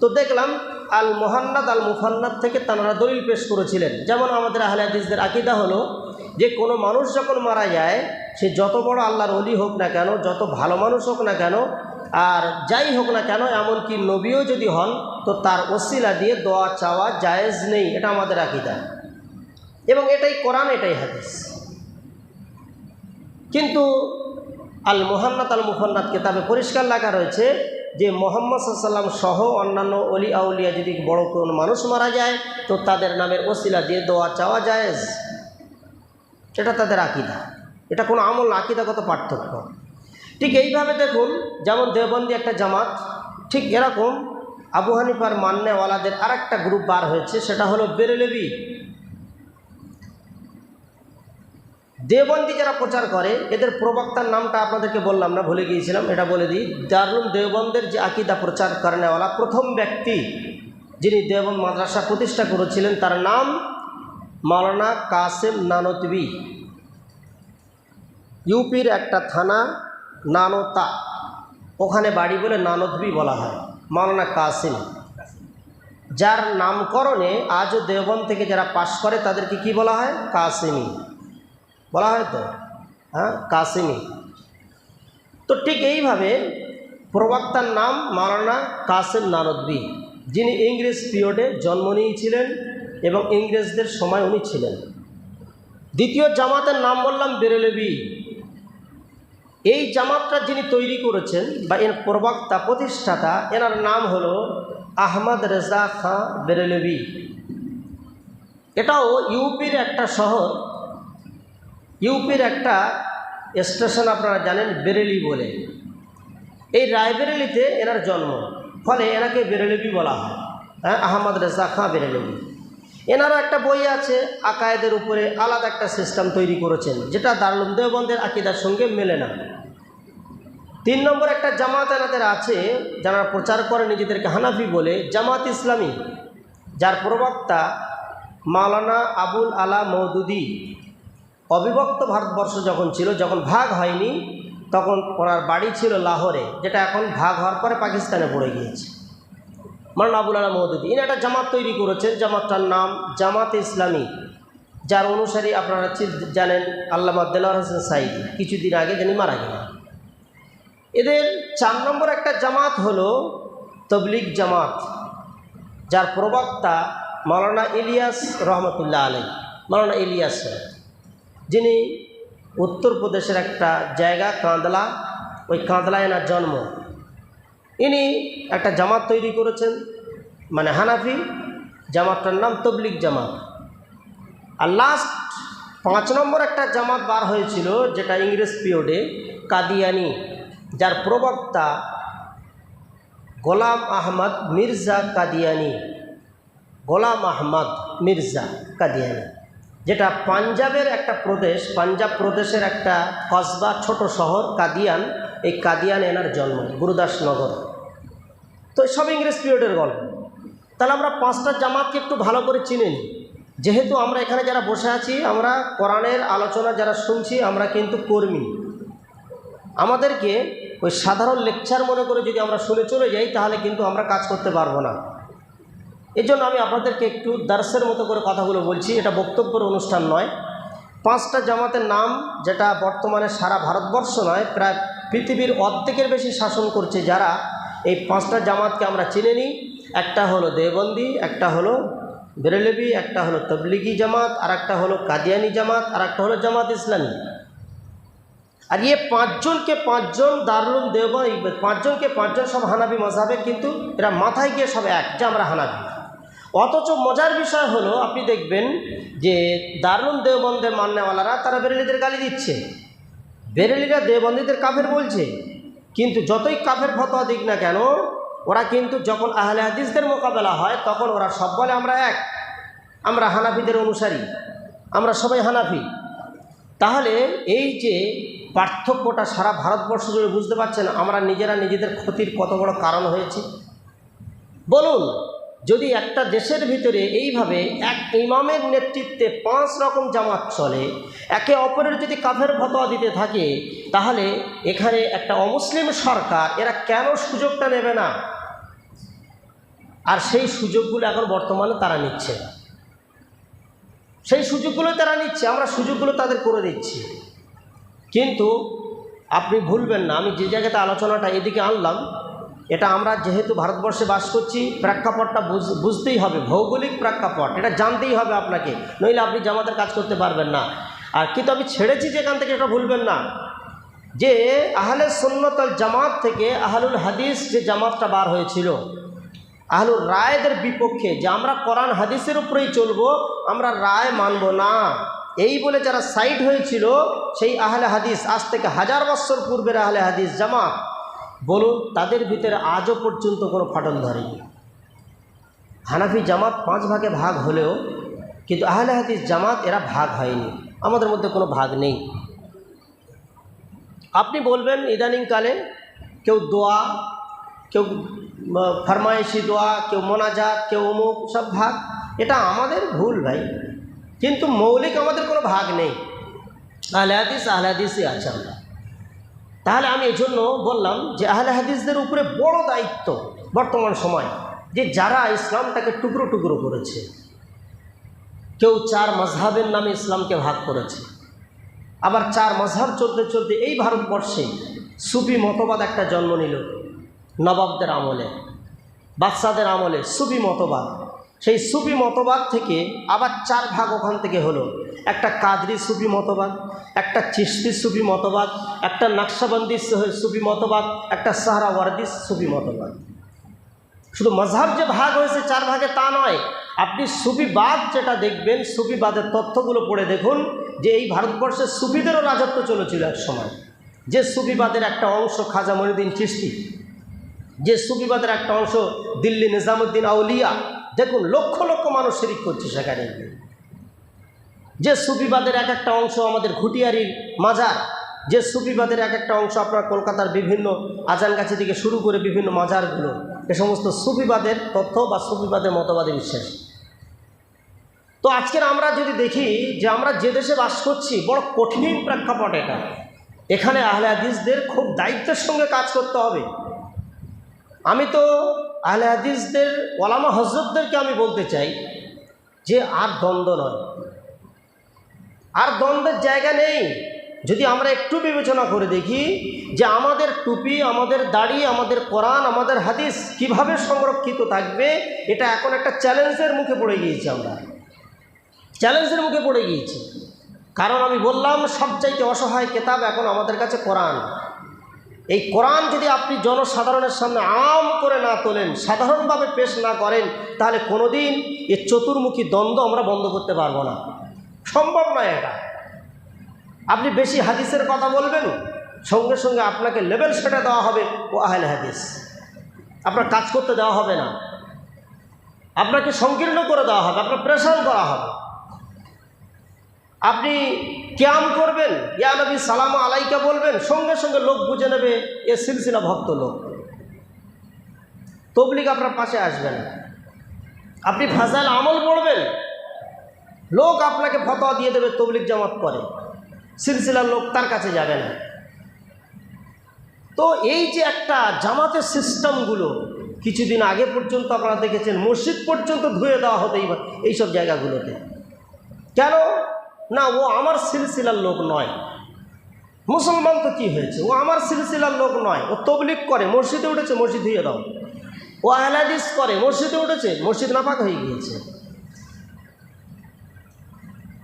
Speaker 1: তো দেখলাম আল মুহান্নাত আল মুফান্নাত থেকে তারা দলিল পেশ করেছিলেন। যেমন আমাদের আহলে হাদিসদের আকিদা হলো যে কোনো মানুষ যখন মারা যায়, সে যত বড় আল্লাহর ওলি হোক না কেন, যত ভালো মানুষ হোক না কেন, আর যাই হোক না কেন, এমনকি নবীও যদি হন, তো তার ওসিলা দিয়ে দোয়া চাওয়া জায়েজ নেই। এটা আমাদের আকিদা এবং এটাই কোরআন, এটাই হাদিস। কিন্তু আল মুহান্নাত আল মুফান্নাত কিতাবে পরিষ্কার লেখা রয়েছে যে মুহাম্মদ সাল্লাল্লাহু আলাইহি ওয়াসাল্লাম সহ অন্যান্য ওলি আউলিয়া যদি বড় কোনো মানুষ মারা যায়, তো তাদের নামের ওসিলা দিয়ে দোয়া চাওয়া জায়েজ। এটা তাদের আকিদা, এটা কোনো আমল না, আকিদাগত পার্থক্য। ঠিক এইভাবে দেখুন, যেমন দেওবন্দি একটা জামাত, ঠিক এরকম আবু হানিফার মান্যওয়ালাদের আরেকটা গ্রুপ বার হয়েছে, সেটা হলো বেরেলভি। দেওবন্দি যারা প্রচার করে, এদের প্রবক্তার নামটা আপনাদেরকে বললাম না, ভুলে গিয়েছিলাম, এটা বলে দিই। দারুল দেওবন্দের যে আকিদা প্রচার করেনেওয়ালা প্রথম ব্যক্তি যিনি দেওবন্দ মাদ্রাসা প্রতিষ্ঠা করেছিলেন, তার নাম মাওলানা কাসেম নানতবি। ইউপির একটা থানা নানতা, ওখানে বাড়ি বলে নানতবি বলা হয়, মাওলানা কাসেম। যার নামকরণে আজও দেওবন্দ থেকে যারা পাশ করে তাদেরকে কি বলা হয়? কাসেমি বলা হয় তো, হ্যাঁ, কাসেমি। তো ঠিক এইভাবে প্রবক্তার নাম মাওলানা কাসেম নানদভী, যিনি ইংরেজ পিরিয়ডে জন্ম নিয়েছিলেন এবং ইংরেজদের সময় উনি ছিলেন। দ্বিতীয় জামাতের নাম বললাম বেরেলভী। এই জামাতটা যিনি তৈরি করেছেন বা এর প্রবক্তা প্রতিষ্ঠাতা, এনার নাম হলো আহমদ রেজা খাঁ বেরেলভী। এটাও ইউপির একটা শহর, ইউপির একটা স্টেশন আপনারা জানেন বেরেলি বলে। এই রায়বেরেলিতে এনার জন্ম, ফলে এনাকে বেরেলভী বলা হয়, হ্যাঁ, আহমদ রেজা খাঁ বেরেলভী। এনারও একটা বই আছে আকায়েদের উপরে, আলাদা একটা সিস্টেম তৈরি করেছেন যেটা দারুল উলুম দেওবন্দের আকিদার সঙ্গে মেলে না। 3 নম্বর একটা জামাত এনাদের আছে যারা প্রচার করে নিজেদেরকে হানাফি বলে, জামাত ইসলামী, যার প্রবক্তা মাওলানা আবুল আলা মওদুদি। অবিভক্ত ভারতবর্ষ যখন ছিল, যখন ভাগ হয়নি, তখন ওনার বাড়ি ছিল লাহোরে, যেটা এখন ভাগ হওয়ার পরে পাকিস্তানে পড়ে গিয়েছে। মাওলানা আবুল আলা মওদুদি ইনি একটা জামাত তৈরি করেছেন, জামাতটার নাম জামাত ইসলামী, যার অনুসারী আপনারা জানেন আল্লামা দেলোয়ার হোসেন সাঈদী, কিছুদিন আগে যিনি মারা গেলেন। এদের 4 নম্বর একটা জামাত হলো তবলিগ জামাত, যার প্রবক্তা মাওলানা ইলিয়াস রহমতুল্লাহ আলাই, মাওলানা ইলিয়াস, যিনি উত্তরপ্রদেশের একটা জায়গা কাঁদলা, ওই কাঁদলায় এনার জন্ম। ইনি একটা জামাত তৈরি করেছেন, মানে হানাফি, জামাতটার নাম তবলিগ জামাত। আর লাস্ট 5 নম্বর একটা জামাত বার হয়েছিল, যেটা ইংরেজ পিরিয়ডে, কাদিয়ানি, যার প্রবক্তা গোলাম আহমদ মির্জা কাদিয়ানি, গোলাম আহমদ মির্জা কাদিয়ানি, যেটা পাঞ্জাবের একটা প্রদেশ, পাঞ্জাব প্রদেশের একটা কসবা, ছোট শহর কাদিয়ান। এই কাদিয়ান এনার জন্ম, গুরুদাসনগর। তো সব ইংরেজ পিরিয়ডের গল্প। তাহলে আমরা 5টা জামাতকে একটু ভালো করে চিনে নিই। যেহেতু আমরা এখানে যারা বসে আছি, আমরা কোরআনের আলোচনা যারা শুনছি, আমরা কিন্তু কর্মী। আমাদেরকে ওই সাধারণ লেকচার মনে করে যদি আমরা শুনে চলে যাই, তাহলে কিন্তু আমরা কাজ করতে পারবো না। এই জন্য আমি আপনাদেরকে একটু দার্সের মতো করে কথাগুলো বলছি, এটা বক্তব্যের অনুষ্ঠান নয়। 5টা জামাতের নাম, যেটা বর্তমানে সারা ভারতবর্ষ নয়, প্রায় পৃথিবীর অর্ধেকের বেশি শাসন করছে যারা, এই 5টা জামাতকে আমরা চিনে নিই। একটা হলো দেওবন্দি, একটা হলো বেরেলভী, একটা হলো তবলিগি জামাত, আর একটা হলো কাদিয়ানি জামাত, আর একটা হলো জামাত ইসলামী। আর ये 5 জনকে 5 জন দারুল উলুম দেওবন্দ, 5 জনকে 5 জন সব হানাফি মাযহাবে, কিন্তু এরা মাথায় গিয়ে সব এক, যে আমরা হানাফি। অথচ মজার বিষয় হলো, আপনি দেখবেন যে দারুল উলুম দেওবন্দের মাননেওয়ালারা তারা বেরেলিদের গালি দিচ্ছে, বেরেলিরা দেওবন্দীদের কাফের বলছে। কিন্তু যতই কাফের ফতোয়া দিক না কেন, ওরা কিন্তু যখন আহলে হাদিসদের মোকাবেলা হয়, তখন ওরা সব বলে আমরা এক, আমরা হানাফিদের অনুসারী, আমরা সবাই হানাফি। তাহলে এই যে পার্থক্যটা সারা ভারতবর্ষ জুড়ে, বুঝতে পারছেন আমরা নিজেরা নিজেদের ক্ষতির কত বড় কারণ হয়েছে। বলুন, যদি একটা দেশের ভিতরে এইভাবে এক ইমামের নেতৃত্বে 5 রকম জামাত চলে, একে অপরের যদি কাফের ফতোয়া দিতে থাকে, তাহলে এখানে একটা অমুসলিম সরকার, এরা কেন সুযোগটা নেবে না? আর সেই সুযোগগুলো এখন বর্তমানে তারা নিচ্ছে, সেই সুযোগগুলো তারা নিচ্ছে, আমরা সুযোগগুলো তাদের করে দিচ্ছি। কিন্তু আপনি ভুলবেন না, আমি যে জায়গাতে আলোচনাটা এদিকে আনলাম, এটা আমরা যেহেতু ভারতবর্ষে বাস করছি, প্রেক্ষাপটটা বুঝতেই হবে, ভৌগোলিক প্রেক্ষাপট, এটা জানতেই হবে আপনাকে, নইলে আপনি জামাতের কাজ করতে পারবেন না। আর কিন্তু আমি ছেড়েছি যেখান থেকে, এটা ভুলবেন না, যে আহলে সুন্নাত ওয়াল জামাত থেকে আহলুল হাদিস যে জামাতটা বার হয়েছিল, আহলুর রায়দের বিপক্ষে, যে আমরা কোরআন হাদিসের উপরেই চলবো, আমরা রায় মানব না, এই বলে যারা সাইড হয়েছিল, সেই আহলে হাদিস, আজ থেকে 1000 বছর পূর্বের আহলে হাদিস জামাত, বলুন তাদের ভিতরে আজও পর্যন্ত কোনো ফাটল ধরেনি। হানাফি জামাত 5 ভাগে ভাগ হলেও, কিন্তু আহলে হাদিস জামাত এরা ভাগ হয়নি, আমাদের মধ্যে কোনো ভাগ নেই। আপনি বলবেন ইদানিংকালে কেউ দোয়া, কেউ ফরমায়েশি দোয়া, কেউ মোনাজাত, কেউ অমুক, সব ভাগ, এটা আমাদের ভুল ভাই। কিন্তু মৌলিক আমাদের কোনো ভাগ নেই, আহলে হাদিসই আছে আমরা। তাহলে আমি এই জন্য বললাম যে আহলে হাদিসদের উপরে বড় দায়িত্ব বর্তমান সময়, যে যারা ইসলামটাকে টুকরো টুকরো করেছে, কেউ 4 মাযহাবের নামে ইসলামকে ভাগ করেছে, আবার 4 মাযহাব চলতে চলতে এই ভারতবর্ষে সুফি মতবাদ একটা জন্ম নিল। নবাবদের আমলে, বাদশাদের আমলে সুফি মতবাদ, সেই সুফি মতবাদ থেকে আবার 4 ভাগ ওখান থেকে হলো। একটা কাদরি সুফি মতবাদ, একটা চিশতি সুফি মতবাদ, একটা নকশবন্দি সুফি মতবাদ, একটা সাহরাওয়ার্দী সুফি মতবাদ। শুধু মজহাব যে ভাগ হয়েছে 4 ভাগে তা নয়, আপনি সুফিবাদ যেটা দেখবেন, সুফিবাদের তথ্যগুলো পড়ে দেখুন যে এই ভারতবর্ষে সুফিদেরও রাজত্ব চলেছিল এক সময়। যে সুফিবাদের একটা অংশ খাজা মঈনুদ্দিন চিশতি, যে সুফিবাদের একটা অংশ দিল্লি নিজামুদ্দিন আউলিয়া, দেখুন লক্ষ লক্ষ মানুষ শিরিক করছে সেখানে। যে সুফিবাদের এক একটা অংশ আমাদের ঘুটিয়ারির মাজার, যে সুফিবাদের এক একটা অংশ আপনার কলকাতার বিভিন্ন আজানগাছি থেকে শুরু করে বিভিন্ন মাজারগুলো, এ সমস্ত সুফিবাদের তথ্য বা সুফিবাদের মতবাদে বিশ্বাস। তো আজকের আমরা যদি দেখি যে আমরা যে দেশে বাস করছি, বড় কঠিন প্রেক্ষাপট এটা। এখানে আহলে হাদিসদের খুব দায়িত্বের সঙ্গে কাজ করতে হবে। আমি তো আহলে হাদিসদের ওলামা হযরতদেরকে আমি বলতে চাই যে আর দ্বন্দ্ব নয়, আর দ্বন্দ্বের জায়গা নেই। যদি আমরা একটু বিবেচনা করে দেখি যে আমাদের টুপি, আমাদের দাড়ি, আমাদের কোরআন, আমাদের হাদিস কিভাবে সংরক্ষিত থাকবে, এটা এখন একটা চ্যালেঞ্জের মুখে পড়ে গিয়েছি। আমরা চ্যালেঞ্জের মুখে পড়ে গিয়েছি, কারণ আমি বললাম সবচাইতে অসহায় কিতাব এখন আমাদের কাছে কোরআন। এই কোরআন যদি আপনি জনসাধারণের সামনে আম করে না তোলেন, সাধারণভাবে পেশ না করেন, তাহলে কোনোদিন এই চতুর্মুখী দ্বন্দ্ব আমরা বন্ধ করতে পারবো না, সম্ভব নয় এটা। আপনি বেশি হাদিসের কথা বলবেন, সঙ্গে সঙ্গে আপনাকে লেভেল সেটা দেওয়া হবে ও আহলে হাদিস, আপনার কাজ করতে দেওয়া হবে না, আপনাকে সংকীর্ণ করে দেওয়া হবে, আপনার প্রেশার করা হবে। আপনি কিয়াম করবেন, ইয়া নবী সালাম আলাইকা বলবেন, সঙ্গে সঙ্গে লোক বুঝে নেবে এ সিলসিলা ভক্ত লোক, তবলিগ আপনার পাশে আসবে না। আপনি ফাজাইল আমল পড়বেন, লোক আপনাকে ফতোয়া দিয়ে দেবে তবলিগ জামাত করে, সিলসিলার লোক তার কাছে যাবে না। তো এই যে একটা জামাতের সিস্টেমগুলো, কিছুদিন আগে পর্যন্ত আপনারা দেখেছেন মসজিদ পর্যন্ত ধুয়ে দেওয়া হতো এইসব জায়গাগুলোতে। কেন না? ও আমার সিলসিলার লোক নয়। মুসলমান তো কি হয়েছে, ও আমার সিলসিলার লোক নয়, ও তবলিগ করে, মসজিদে উঠেছে, মসজিদ ধুয়ে দাও। ও আহলে হাদিস করে, মসজিদে উঠেছে, মসজিদ নাপাক হয়ে গিয়েছে।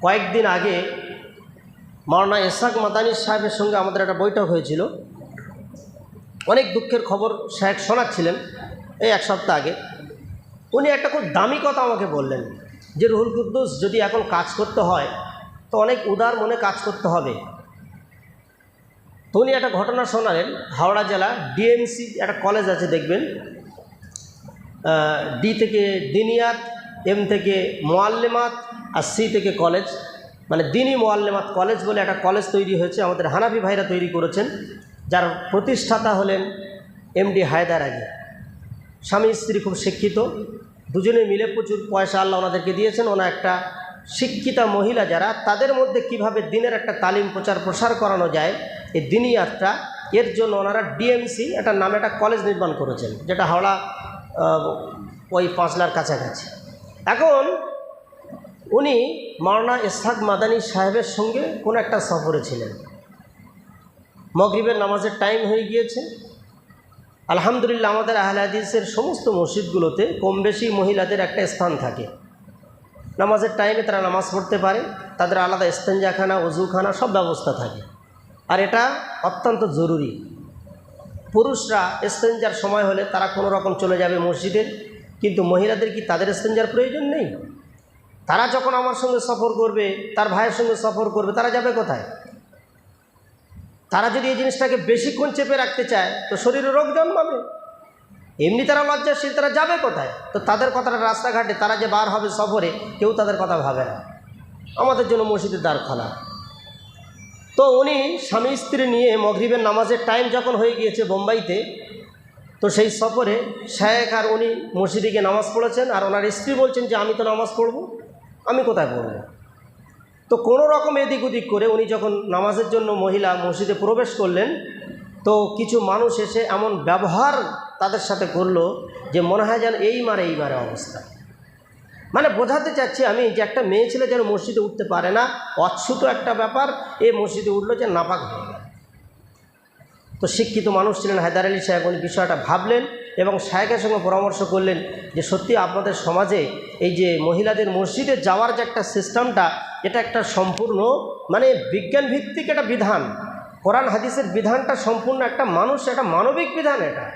Speaker 1: কয়েকদিন আগে মাওলানা ইসহাক মাদানী সাহেবের সঙ্গে আমাদের একটা বৈঠক হয়েছিল। অনেক দুঃখের খবর সাহেব শোনাচ্ছিলেন এই 1 সপ্তাহ আগে। উনি একটা খুব দামি কথা আমাকে বললেন যে রুহুল কুদ্দুস, যদি এখন কাজ করতে হয় তো অনেক উদার মনে কাজ করতে হবে। তো উনি একটা ঘটনা শোনালেন। হাওড়া জেলা ডিএমসি একটা কলেজ আছে দেখবেন, ডি থেকে দিনিয়াত, এম থেকে মোয়াল্লেমাত, আর সি থেকে কলেজ, মানে দিনী মোয়াল্লেমাত কলেজ বলে একটা কলেজ তৈরি হয়েছে। আমাদের হানাফি ভাইরা তৈরি করেছেন, যার প্রতিষ্ঠাতা হলেন এমডি হায়দার আলী। স্বামী স্ত্রী খুব শিক্ষিত, দুজনে মিলে প্রচুর পয়সা আল্লাহ ওনাদেরকে দিয়েছেন। ওনা একটা শিক্ষিতা মহিলা যারা, তাদের মধ্যে কিভাবে দিনের একটা তালিম প্রচার প্রসার করানো যায়, এই দিনিয়াতটা, এর জন্য ওনারা ডিএমসি একটা নামে একটা কলেজ নির্মাণ করেছেন, যেটা হাওড়া ওই পাঁচলার কাছাকাছি। এখন উনি মাওলানা ইসহাক মাদানী সাহেবের সঙ্গে কোনো একটা সফরে ছিলেন। মাগরিবের নামাজের টাইম হয়ে গিয়েছে। আলহামদুলিল্লাহ আমাদের আহলে হাদিসের সমস্ত মসজিদগুলোতে কম বেশি মহিলাদের একটা স্থান থাকে, নামাজের টাইমে তারা নামাজ পড়তে পারে, তাদের আলাদা ইস্তেঞ্জাখানা, ওযুখানা সব ব্যবস্থা থাকে। আর এটা অত্যন্ত জরুরি। পুরুষরা ইস্তেঞ্জার সময় হলে তারা কোনো রকম চলে যাবে মসজিদে, কিন্তু মহিলাদের কি তাদের ইস্তেঞ্জার প্রয়োজন নেই? তারা যখন আমার সঙ্গে সফর করবে, তার ভাইয়ের সঙ্গে সফর করবে, তারা যাবে কোথায়? তারা যদি এই জিনিসটাকে বেশিক্ষণ চেপে রাখতে চায় তো শরীরে রোগ জন্মাবে। এমনি তারা লজ্জাশীল, তারা যাবে কোথায়? তো তাদের কথাটা রাস্তাঘাটে তারা যে বার হবে সফরে, কেউ তাদের কথা ভাবে না। আমাদের জন্য মসজিদের দ্বার খোলা। তো উনি স্বামী স্ত্রী নিয়ে মাগরিবের নামাজের টাইম যখন হয়ে গিয়েছে বোম্বাইতে, তো সেই সফরে শায়েখ আর উনি মসজিদে গিয়ে নামাজ পড়েছেন, আর ওনার স্ত্রী বলছেন যে আমি তো নামাজ পড়ব, আমি কোথায় পড়ব? তো কোনো রকম এদিক ওদিক করে উনি যখন নামাজের জন্য মহিলা মসজিদে প্রবেশ করলেন, তো কিছু মানুষ এসে এমন ব্যবহার তাদের সাথে করলো যে মনে হয় যেন এই মারে অবস্থা। মানে বোঝাতে চাচ্ছি আমি যে একটা মেয়ে ছেলে যেন মসজিদে উঠতে পারে না, অচ্ছুত একটা ব্যাপার, এই মসজিদে উঠলো যে নাপাক হয়ে গেল। তো শিক্ষিত মানুষ ছিলেন হায়দার আলী সাহেব, উনি বিষয়টা ভাবলেন এবং শায়েখের সঙ্গে পরামর্শ করলেন যে সত্যি আপনাদের সমাজে এই যে মহিলাদের মসজিদে যাওয়ার যে একটা সিস্টেমটা, এটা একটা সম্পূর্ণ মানে বিজ্ঞান ভিত্তিক একটা বিধান, কোরআন হাদিসের বিধানটা সম্পূর্ণ একটা একটা মানবিক বিধান এটা,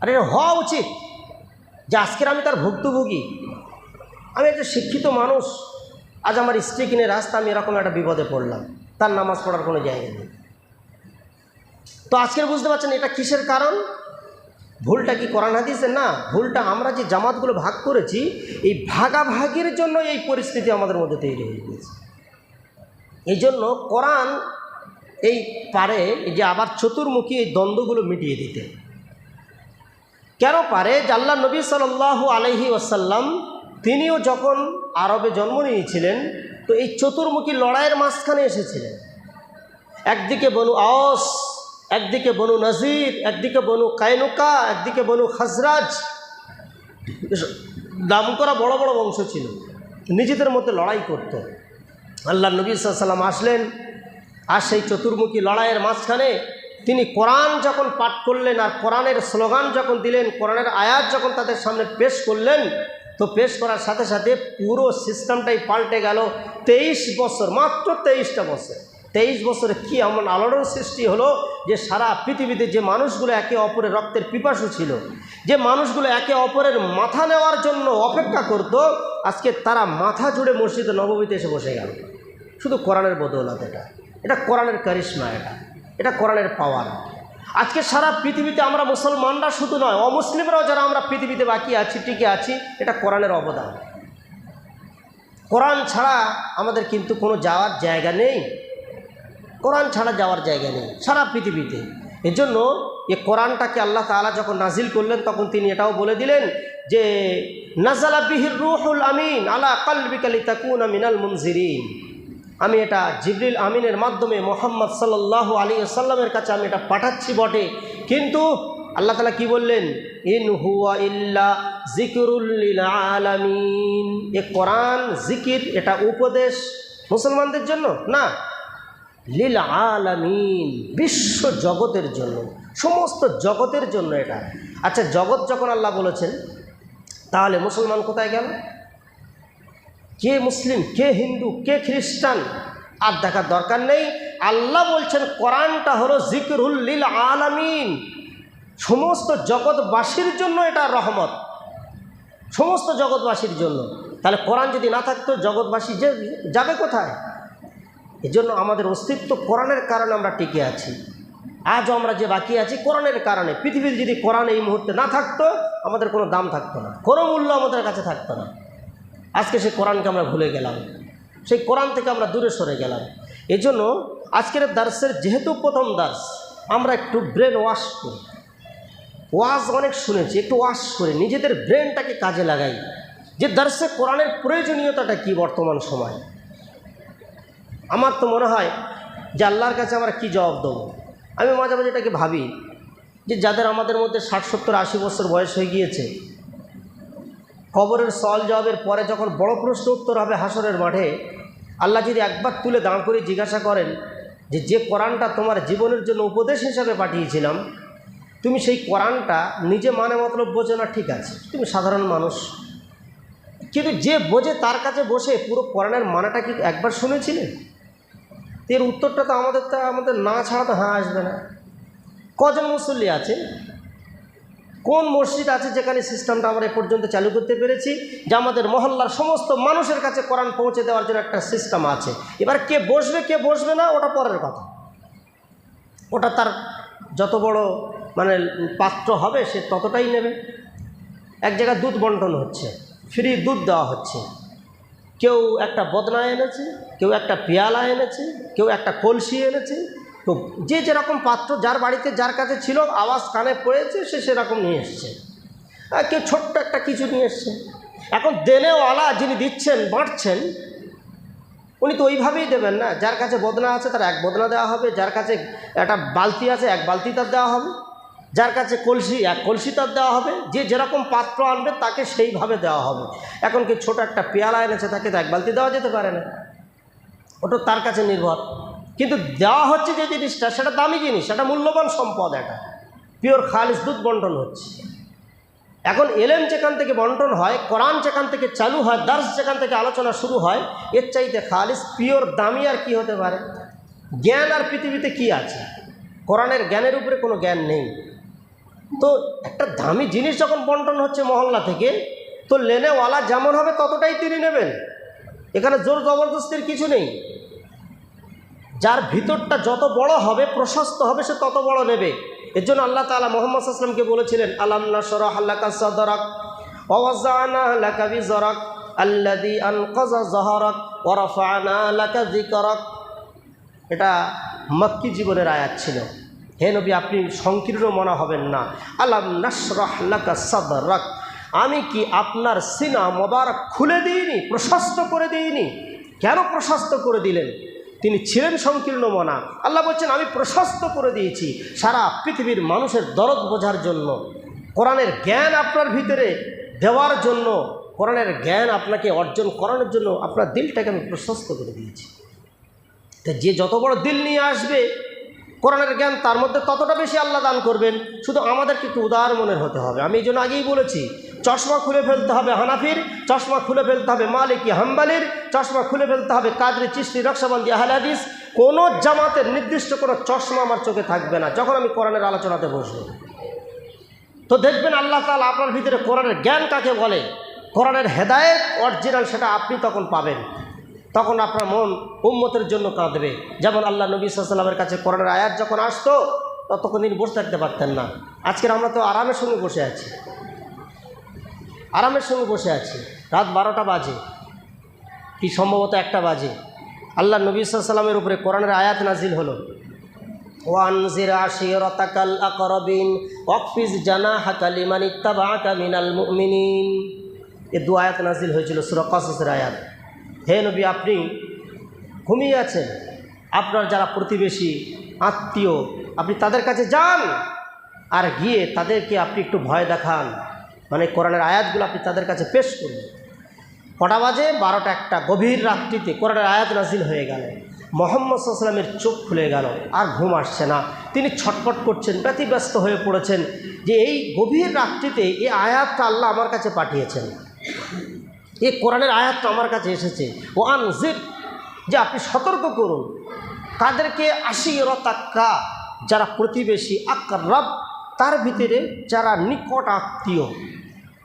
Speaker 1: আর এটা হওয়া উচিত। যে আজকের আমি তার ভুক্তভোগী, আমি একটা শিক্ষিত মানুষ, আজ আমার স্ত্রী কিনে রাস্তা আমি এরকম একটা বিপদে পড়লাম, তার নামাজ পড়ার কোনো জায়গা নেই। তো আজকের বুঝতে পারছেন এটা কিসের কারণ? ভুলটা কি কোরআন হাদিসের? না, ভুলটা আমরা যে জামাতগুলো ভাগ করেছি, এই ভাগাভাগির জন্য এই পরিস্থিতি আমাদের মধ্যে তৈরি হয়ে গিয়েছে। এই জন্য কোরআন এই পারে যে আবার চতুর্মুখী এই দ্বন্দ্বগুলো মিটিয়ে দিতে। কেন পারে? যে আল্লাহ নবী সাল্লাল্লাহু আলাইহি ওয়াসাল্লাম তিনিও যখন আরবে জন্ম নিয়েছিলেন, তো এই চতুর্মুখী লড়াইয়ের মাঝখানে এসেছিলেন। একদিকে বনু আওস, একদিকে বনু নজির, একদিকে বনু কায়নুকা, একদিকে বনু খাজরাজ, দাম করা বড় বড় বংশ ছিল, নিজেদের মধ্যে লড়াই করত। আল্লাহ নবী সাল্লাল্লাহু আলাইহি ওয়াসাল্লাম আসলেন, আর সেই চতুর্মুখী লড়াইয়ের মাঝখানে তিনি কোরআন যখন পাঠ করলেন আর কোরআনের স্লোগান যখন দিলেন, কোরআনের আয়াত যখন তাদের সামনে পেশ করলেন, তো পেশ করার সাথে সাথে পুরো সিস্টেমটাই পাল্টে গেল। 23 বছর, মাত্র 23টা বছর, 23 বছরে কি এমন আলোড়ন সৃষ্টি হলো যে সারা পৃথিবীতে যে মানুষগুলো একে অপরের রক্তের পিপাসু ছিল, যে মানুষগুলো একে অপরের মাথা নেওয়ার জন্য অপেক্ষা করত, আজকে তারা মাথা জুড়ে মসজিদে নববীতে এসে বসে গেল, শুধু কোরআনের বদৌলত। এটা কোরআনের কারিশমা, এটা কোরআনের পাওয়ার। আজকে সারা পৃথিবীতে আমরা মুসলমানরা শুধু নয়, অমুসলিমরাও যারা আমরা পৃথিবীতে বাকি আছি, টিকে আছি, এটা কোরআনের অবদান। কোরআন ছাড়া আমাদের কিন্তু কোনো যাওয়ার জায়গা নেই, কোরআন ছাড়া যাওয়ার জায়গা নেই সারা পৃথিবীতে। এজন্য এই কোরআনটাকে আল্লাহ তাআলা যখন নাজিল করলেন, তখন তিনি এটাও বলে দিলেন যে নাযালা বিহির রূহুল আমিন আলা কলবিকা লিতাকুনা মিনাল মুনজিরিন। আমি এটা জিবরিল আমিনের মাধ্যমে মুহাম্মদ সাল্লাল্লাহু আলাইহি ওয়াসাল্লামের কাছে আমি এটা পাঠাচ্ছি বটে, কিন্তু আল্লাহ তাআলা কি বললেন? ইন হুয়া ইল্লা যিকরুল লিল আলামিন। এ কোরআন জিকির, এটা উপদেশ মুসলমানদের জন্য না, লিল আলামিন, বিশ্ব জগতের জন্য, সমস্ত জগতের জন্য এটা। আচ্ছা, জগৎ যখন আল্লাহ বলেছেন, তাহলে মুসলমান কোথায় গেল? কে মুসলিম, কে হিন্দু, কে খ্রিস্টান আর দেখার দরকার নেই। আল্লাহ বলছেন কোরআনটা হলো জিকরুল লিল আলামিন, সমস্ত জগৎবাসীর জন্য এটা রহমত, সমস্ত জগৎবাসীর জন্য। তাহলে কোরআন যদি না থাকতো জগৎবাসী যাবে কোথায়? এজন্য আমাদের অস্তিত্ব কোরআনের কারণে আমরা টিকে আছি। আজও আমরা যে বাকি আছি কোরআনের কারণে। পৃথিবীতে যদি কোরআন এই মুহূর্তে না থাকতো, আমাদের কোনো দাম থাকতো না, কোনো মূল্য আমাদের কাছে থাকতো না। আজকে সেই কোরআনকে আমরা ভুলে গেলাম, সেই কোরআন থেকে আমরা দূরে সরে গেলাম। এজন্য আজকের দার্সের যেহেতু প্রথম দার্স, আমরা একটু ব্রেন ওয়াশ করি। ওয়াজ অনেক শুনেছি, একটু ওয়াশ করি, নিজেদের ব্রেনটাকে কাজে লাগাই যে দার্সে কোরআনের প্রয়োজনীয়তাটা কি বর্তমান সময়। আমার তো মনে হয় যে আল্লাহর কাছে আমরা কী জবাব দেবো। আমি মাঝে মাঝে এটাকে ভাবি যে যাদের আমাদের মধ্যে 60, 70, 80 বছর বয়স হয়ে গিয়েছে, কবরের সওয়াল জবাবের পরে যখন বড় প্রশ্ন উত্তর হবে হাসরের মাঠে, আল্লাহ যদি একবার তুলে দাঁড় করে জিজ্ঞাসা করেন যে কোরআনটা তোমার জীবনের জন্য উপদেশ হিসাবে পাঠিয়েছিলাম, তুমি সেই কোরআনটা নিজে মানে মতলব বোঝো না, ঠিক আছে, তুমি সাধারণ মানুষ, কিন্তু যে বোঝে তার কাছে বসে পুরো কোরআনের মানেটা কি একবার শুনেছিলেন? এর উত্তরটা তো আমাদের না ছাড়া তো হ্যাঁ আসবে না। কজন মুসল্লি আছে, কোন মসজিদ আছে যেখানে সিস্টেমটা আমরা এ পর্যন্ত চালু করতে পেরেছি যে আমাদের মহল্লার সমস্ত মানুষের কাছে কোরআন পৌঁছে দেওয়ার জন্য একটা সিস্টেম আছে। এবার কে বসবে কে বসবে না ওটা পরের কথা, ওটা তার যত বড় মানে পাত্র হবে সে ততটাই নেবে। এক জায়গায় দুধ বন্টন হচ্ছে, ফ্রি দুধ দেওয়া হচ্ছে, কেউ একটা বদনা এনেছে, কেউ একটা পেয়ালা এনেছে, কেউ একটা কলসি এনেছে, তো যে যেরকম পাত্র যার বাড়িতে যার কাছে ছিল আওয়াজ কানে পড়েছে সে সেরকম নিয়ে এসছে, আর কেউ ছোট্ট একটা কিছু নিয়ে এসছে। এখন দেনেওয়ালা যিনি দিচ্ছেন বাঁটছেন উনি তো ওইভাবেই দেবেন না, যার কাছে বদনা আছে তার এক বদনা দেওয়া হবে, যার কাছে একটা বালতি আছে এক বালতি তার দেওয়া হবে, যার কাছে কলসি, এক কলসি তার দেওয়া হবে, যে যেরকম পাত্র আনবে তাকে সেইভাবে দেওয়া হবে। এখন কি ছোট একটা পেয়ালা এনেছে, তাকে তো এক বালতি দেওয়া যেতে পারে না, ওটা তার কাছে নির্ভর। কিন্তু দেওয়া হচ্ছে যে জিনিসটা, সেটা দামি জিনিস, সেটা মূল্যবান সম্পদ, এটা পিওর খালিস দুধ বন্টন হচ্ছে। এখন এলেম যেখান থেকে বন্টন হয়, কোরআন যেখান থেকে চালু হয়, দার্স যেখান থেকে আলোচনা শুরু হয়, এর চাইতে খালিস পিওর দামি আর কি হতে পারে? জ্ঞান আর পৃথিবীতে কি আছে? কোরআনের জ্ঞানের উপরে কোনো জ্ঞান নেই। তো একটা দামি জিনিস যখন বন্টন হচ্ছে মহল্লা থেকে, তো লেনেওয়ালা যেমন হবে ততটাই তিনি নেবেন, এখানে জোর জবরদস্তির কিছু নেই। যার ভিতরটা যত বড় হবে, প্রশস্ত হবে, সে তত বড় নেবে। এর জন্য আল্লাহ তাআলা মুহাম্মদ সাল্লাল্লাহু আলাইহি ওয়াসাল্লামকে বলেছিলেন, আলাম নাশরাহ লাকা সাদরাক ওয়া ওয়াযা'না লাকা বিজরাক আল্লাযী আনকাযা যাহরাক ওয়া রাফা'না লাকা যিকরাক। এটা মক্কি জীবনের আয়াত ছিল। হে নবী, আপনি সংকীর্ণ মনে হবেন না। আলাম নাশরাহ লাকা সাদরাক, আমি কি আপনার সিনা মোবারক খুলে দিইনি, প্রশস্ত করে দিইনি? কেন প্রশস্ত করে দিলেন? তিনি ছিলেন সংকীর্ণ মনা। আল্লাহ বলছেন, আমি প্রশস্ত করে দিয়েছি সারা পৃথিবীর মানুষের দরদ বোঝার জন্য, কোরআনের জ্ঞান আপনার ভিতরে দেওয়ার জন্য, কোরআনের জ্ঞান আপনাকে অর্জন করানোর জন্য আপনার দিলটাকে আমি প্রশস্ত করে দিয়েছি। তা যে যত বড় দিল নিয়ে আসবে কোরআনের জ্ঞান, তার মধ্যে ততটা বেশি আল্লাহ দান করবেন। শুধু আমাদেরকে একটু উদার মনের হতে হবে। আমি এই জন্য আগেই বলেছি, চশমা খুলে ফেলতে হবে হানাফির, চশমা খুলে ফেলতে হবে মালিকি হাম্বালির, চশমা খুলে ফেলতে হবে কাদরি, চিশতি, নকশবন্দি, আহলে হাদিস। কোনো জামাতের নির্দিষ্ট কোনো চশমা আমার চোখে থাকবে না যখন আমি কোরআনের আলোচনাতে বসবো। তো দেখবেন আল্লাহ তাআলা আপনার ভিতরে কোরআনের জ্ঞান কাকে বলে, কোরআনের হেদায়েত অরিজিনাল, সেটা আপনি তখন পাবেন। তখন আপনার মন উম্মতের জন্য কাঁদবে। যেমন আল্লাহ নবী সাল্লাল্লাহু আলাইহি ওয়াসাল্লামের কাছে কোরআনের আয়াত যখন আসতো, ততক্ষণ তিনি বসে থাকতে পারতেন না। আজকের আমরা তো আরামের সঙ্গে বসে আছি, আরামের সঙ্গে বসে আছি। রাত 12টা বাজে, কি সম্ভবত 1টা বাজে, আল্লাহ নবী সাল্লাল্লাহু আলাইহি ওয়াসাল্লামের উপরে কোরআনের আয়াত নাজিল হলো, ওয়ানজির আশিরাতাকাল আকরাবিন ওয়াকফিজ জানাহাকা লিমান ইত্তাবাআকা মিনাল মুমিনিন। এই দু আয়াত নাজিল হয়েছিল সূরা কাসাসের আয়াত। হে নবী, আপনি ঘুমিয়ে আছেন, আপনার যারা প্রতিবেশী, আত্মীয়, আপনি তাদের কাছে যান, আর গিয়ে তাদেরকে আপনি একটু ভয় দেখান, মানে কোরআনের আয়াতগুলো আপনি তাদের কাছে পেশ করুন। কটা বাজে? 12টা 1টা, গভীর রাত্রিতে কোরআনের আয়াত নাজিল হয়ে গেল। মুহাম্মদ সাল্লাল্লাহু আলাইহি ওয়াসাল্লামের চোখ খুলে গেল, আর ঘুম আসছে না। তিনি ছটফট করছেন, ব্যতিব্যস্ত হয়ে পড়েছেন যে এই গভীর রাত্রিতে এই আয়াতটা আল্লাহ আমার কাছে পাঠিয়েছেন, এই কোরআনের আয়াতটা আমার কাছে এসেছে। ও আনজির, যে আপনি সতর্ক করুন তাদেরকে, আশিরাতাকা, যারা প্রতিবেশী, আকরাব, তার ভিতরে যারা নিকট আত্মীয়,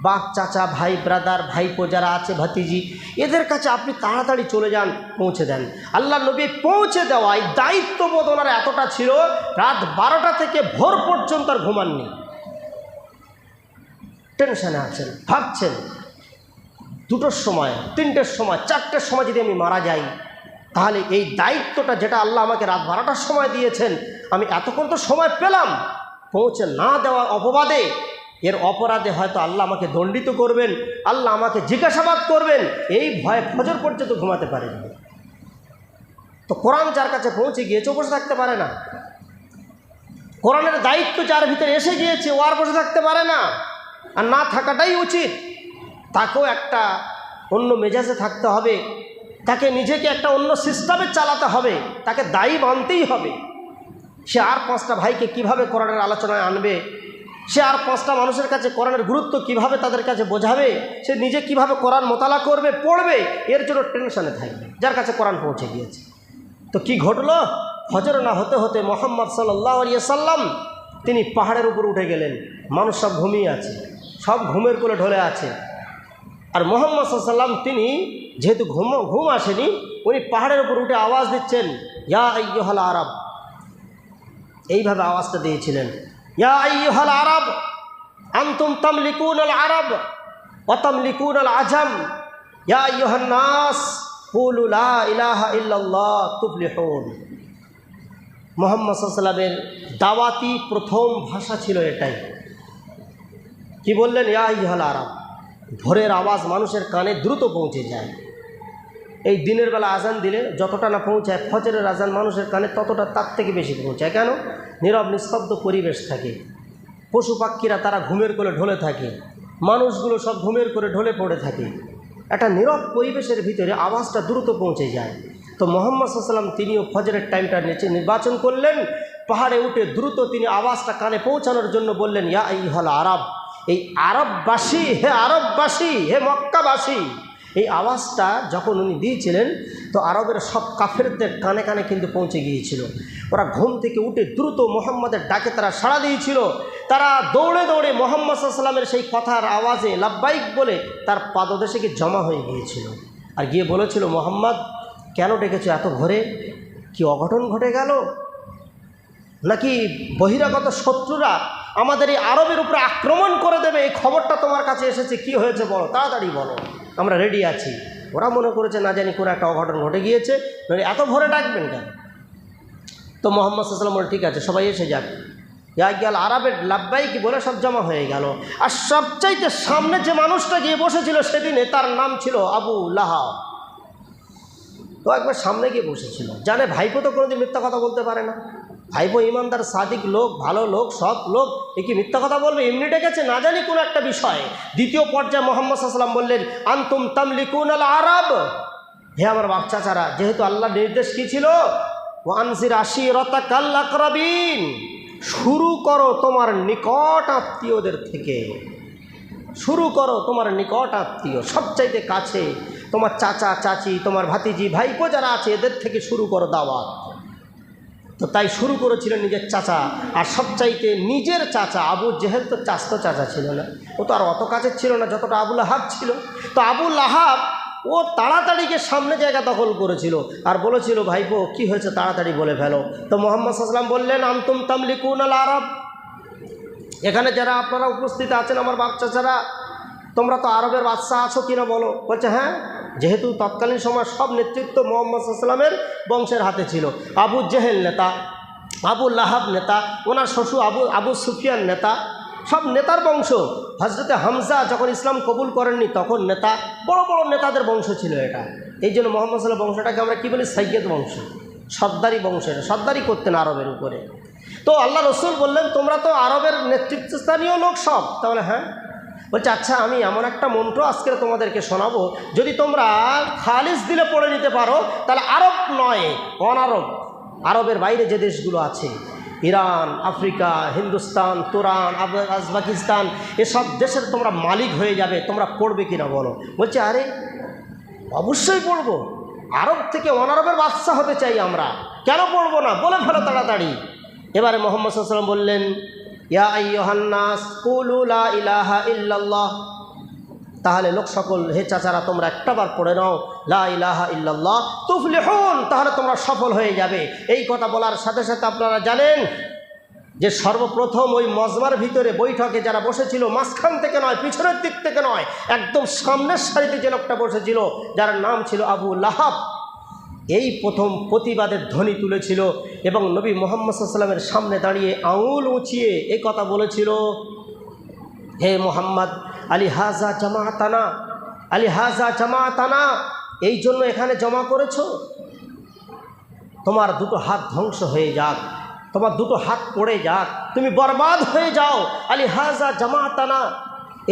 Speaker 1: বাপ, চাচা, ভাই, ব্রাদার, ভাইপো যারা আছে, ভাতিজি, এদের কাছে আপনি তাড়াতাড়ি চলে যান, পৌঁছে দেন। আল্লাহ নবী পৌঁছে দেওয়ায় দায়িত্ববোধ ওনার এতটা ছিল, রাত 12টা থেকে ভোর পর্যন্ত আর ঘুমাননি। টেনশনে আছেন, ভাবছেন 2টোর সময়, 3টের সময়, 4টের সময় যদি আমি মারা যাই, তাহলে এই দায়িত্বটা যেটা আল্লাহ আমাকে রাত 12টার সময় দিয়েছেন, আমি এতক্ষণ তো সময় পেলাম, পৌঁছে না দেওয়ার অপবাদে, এর অপরাধে হয়তো আল্লাহ আমাকে দণ্ডিত করবেন, আল্লাহ আমাকে জিজ্ঞাসাবাদ করবেন, এই ভয়ে ফজর পর্যন্ত ঘুমাতে পারেনি। তো কোরআন যার কাছে পৌঁছে গিয়েছে, ও বসে থাকতে পারে না। কোরআনের দায়িত্ব যার ভিতরে এসে গিয়েছে, ও আর বসে থাকতে পারে না, আর না থাকাটাই উচিত। তাকেও একটা অন্য মেজাজে থাকতে হবে, তাকে নিজেকে একটা অন্য সিস্টেমে চালাতে হবে, তাকে দায়ী মানতেই হবে। সে আর 5টা ভাইকে কিভাবে কোরআনের আলোচনায় আনবে, সে আর 5টা মানুষের কাছে কোরআনের গুরুত্ব কিভাবে তাদের কাছে বোঝাবে, সে নিজে কিভাবে কোরআন মোতালা করবে, পড়বে, এর জন্য টেনশনে থাকবে যার কাছে কোরআন পৌঁছে গিয়েছে। তো কি ঘটলো? ফজর না হতে হতে মুহাম্মদ সাল্লাল্লাহু আলাইহি ওয়াসাল্লাম তিনি পাহাড়ের উপর উঠে গেলেন। মানুষ সব ঘুমিয়ে আছে, সব ঘুমের কোলে ঢলে আছে। আর মুহাম্মদ সাল্লাল্লাহু আলাইহি ওয়াসাল্লাম তিনি যেহেতু ঘুম আসেনি, উনি পাহাড়ের উপর উঠে আওয়াজ দিচ্ছেন, ইয়া আইয়ুহাল আরব, এইভাবে আওয়াজটা দিয়েছিলেন, ইয়া আইয়ুহাল আরব আনতুম তামলিকুনাল আরব ওয়া তামলিকুনাল আজম, ইয়া আইয়ুহান নাস কুলু লা ইলাহা ইল্লাল্লাহ তুফলিহুন। মুহাম্মদ সাল্লাল্লাহু আলাইহি ওয়াসাল্লামের দাওয়াতি প্রথম ভাষা ছিল এটাই। কি বললেন? ইয়া আইয়ুহাল আরব। ভোরের আওয়াজ মানুষের কানে দ্রুত পৌঁছে যায়। এই দিনের বেলা আজান দিলে যতটা না পৌঁছায়, ফজরের আজান মানুষের কানে ততটা, তার থেকে বেশি পৌঁছায়। কেন? নীরব নিস্তব্ধ পরিবেশ থাকে, পশু পাখিরা তারা ঘুমের কোলে ঢলে থাকে, মানুষগুলো সব ঘুমের করে ঢলে পড়ে থাকে। একটা নীরব পরিবেশের ভিতরে আওয়াজটা দ্রুত পৌঁছে যায়। তো মুহাম্মদ সাল্লাল্লাহু আলাইহি ওয়াসাল্লাম তিনিও ফজরের টাইমটা নির্বাচন করলেন। পাহাড়ে উঠে দ্রুত তিনি আওয়াজটা কানে পৌঁছানোর জন্য বললেন, ইয়া আইয়ুহাল আরব, এই আরববাসী, হে আরববাসী, হে মক্কাবাসী। এই আওয়াজটা যখন উনি দিয়েছিলেন তো আরবের সব কাফেরদের কানে কানে কিন্তু পৌঁছে গিয়েছিল। ওরা ঘুম থেকে উঠে দ্রুত মুহাম্মাদের ডাকে তারা সাড়া দিয়েছিল। তারা দৌড়ে দৌড়ে মুহাম্মদ সাল্লাল্লাহু আলাইহি ওয়াসাল্লামের সেই কথার আওয়াজে লাব্বাইক বলে তার পাদদেশে গিয়ে জমা হয়ে গিয়েছিল। আর গিয়ে বলেছিল, মুহাম্মদ কেন ডেকেছো এত ভোরে? কি অঘটন ঘটে গেল? নাকি বহিরাগত শত্রুরা আমাদের এই আরবের উপরে আক্রমণ করে দেবে, এই খবরটা তোমার কাছে এসেছে? কি হয়েছে বলো, তাড়াতাড়ি বলো, আমরা রেডি আছি। ওরা মনে করেছে না জানি কোনো একটা অঘটন ঘটে গিয়েছে, এত ভোরে ডাকবেন কেন? তো মুহাম্মদ সাল্লাল্লাহু আলাইহি ওয়াসাল্লাম বলে, ঠিক আছে সবাই এসে যাক। গেল আরবের লাব্বাইক বলে সব জমা হয়ে গেল। আর সবচাইতে সামনে যে মানুষটা গিয়ে বসেছিল সেদিনে, তার নাম ছিল আবু লাহাব। তো একবার সামনে গিয়ে বসেছিল। জানে ভাইপো তো কোনোদিন মিথ্যা কথা বলতে পারে না। ভাইপো ইমানদার, সাদিক লোক, ভালো লোক, সৎ লোক, এ কি মিথ্যা কথা বলবে? এমনি ডেকেছে না জানি কোনো একটা বিষয়। দ্বিতীয় পর্যায়ে মুহাম্মদ সাল্লাল্লাহু আলাইহি ওয়াসাল্লাম বললেন, আনতুম তামলিকুনাল আরব, হে আমার বাচ্চাচারা, যেহেতু আল্লাহর নির্দেশ কী ছিল, ওয়ানজির আশিরাতাকাল আকরাবিন, শুরু করো তোমার নিকট আত্মীয়দের থেকে, শুরু করো তোমার নিকট আত্মীয়, সবচাইতে কাছে তোমার চাচা চাচি, তোমার ভাতিজি ভাইপো যারা আছে এদের থেকে শুরু করো দাওয়াত। তো তাই শুরু করেছিলেন নিজের চাচা। আর সবচাইতে নিজের চাচা আবু জেহেল তো চাস্ত চাচা ছিল না, ও তো আর অত কাছের ছিল না যতটা আবু লাহাব ছিল। তো আবু লাহাব ও তাড়াতাড়িকে সামনে জায়গা দখল করেছিল আর বলেছিল, ভাইপো কি হয়েছে তাড়াতাড়ি বলে ফেলো। তো মুহাম্মদ সাল্লাল্লাহু আলাইহি ওয়াসাল্লাম বললেন, আনতুম তামলিকুনাল আরব, এখানে যারা আপনারা উপস্থিত আছেন আমার বাচ্চাচারা, তোমরা তো আরবের বাদশাহ আছো কিনা বলো। বলছে হ্যাঁ, যেহেতু তৎকালীন সময় সব নেতৃত্ব মুহাম্মদ সাল্লাল্লাহু আলাইহি ওয়াসাল্লামের বংশের হাতে ছিল। আবু জেহেল নেতা, আবু লাহাব নেতা, ওনার শ্বশুর আবু সুফিয়ান নেতা, সব নেতার বংশ। হজরতে হামজা যখন ইসলাম কবুল করেননি তখন নেতা, বড় বড় নেতাদের বংশ ছিল এটা। এই জন্য মুহাম্মদ সাল্লাল্লাহু আলাইহি ওয়াসাল্লাম বংশটাকে আমরা কী বলি, সাইয়্যেদ বংশ, সর্দারি বংশের, সর্দারি করতেন আরবের উপরে। তো আল্লাহ রসুল বললেন, তোমরা তো আরবের নেতৃত্বস্থানীয় লোক সব। তাহলে হ্যাঁ। বলছে আচ্ছা, আমি এমন একটা মন্ত্র আজকে তোমাদেরকে শোনাবো, যদি তোমরা খালিস দিলে পড়ে নিতে পারো তাহলে আরব নয়, অনারব, আরবের বাইরে যে দেশগুলো আছে, ইরান, আফ্রিকা, হিন্দুস্তান, তুরান, আজবাকিস্তান, এসব দেশের তোমরা মালিক হয়ে যাবে। তোমরা পড়বে কিনা বলো। বলছে আরে অবশ্যই পড়বো, আরব থেকে অনারবের বাদশা হতে চাই আমরা, কেন পড়বো না, বলে ফেলো তাড়াতাড়ি। এবারে মুহাম্মদ সাল্লাল্লাহু আলাইহি ওয়াসাল্লাম বললেন, ইয়া আইয়ুহান নাস কুলু লা ইলাহা ইল্লাল্লাহ, তাহলে লোক সকল, হে চাচারা তোমরা একটাবার পড়ে নাও লা ইলাহা ইল্লাল্লাহ তুফলিহুন, তাহলে তোমরা সফল হয়ে যাবে। এই কথা বলার সাথে সাথে আপনারা জানেন যে সর্বপ্রথম ওই মজমার ভিতরে বৈঠকে যারা বসেছিল, মাঝখান থেকে নয়, পিছনের দিক থেকে নয়, একদম সামনের সারিতে যে লোকটা বসেছিল যার নাম ছিল আবু লাহাব, এই প্রথম প্রতিবাদের ধ্বনি তুলেছিল এবং নবী মুহাম্মদ সাল্লাল্লাহু আলাইহি ওয়াসাল্লামের সামনে দাঁড়িয়ে আঙুল উঁচিয়ে এই কথা বলেছিল, হে মুহাম্মদ, আলী হাজা জামাতানা, আলী হাজা জামাতানা, এই জন্য এখানে জমা করেছো? তোমার দুটো হাত ধ্বংস হয়ে যাক, তোমার দুটো হাত পড়ে যাক, তুমি বরবাদ হয়ে যাও। আলী হাজা জামাতানা,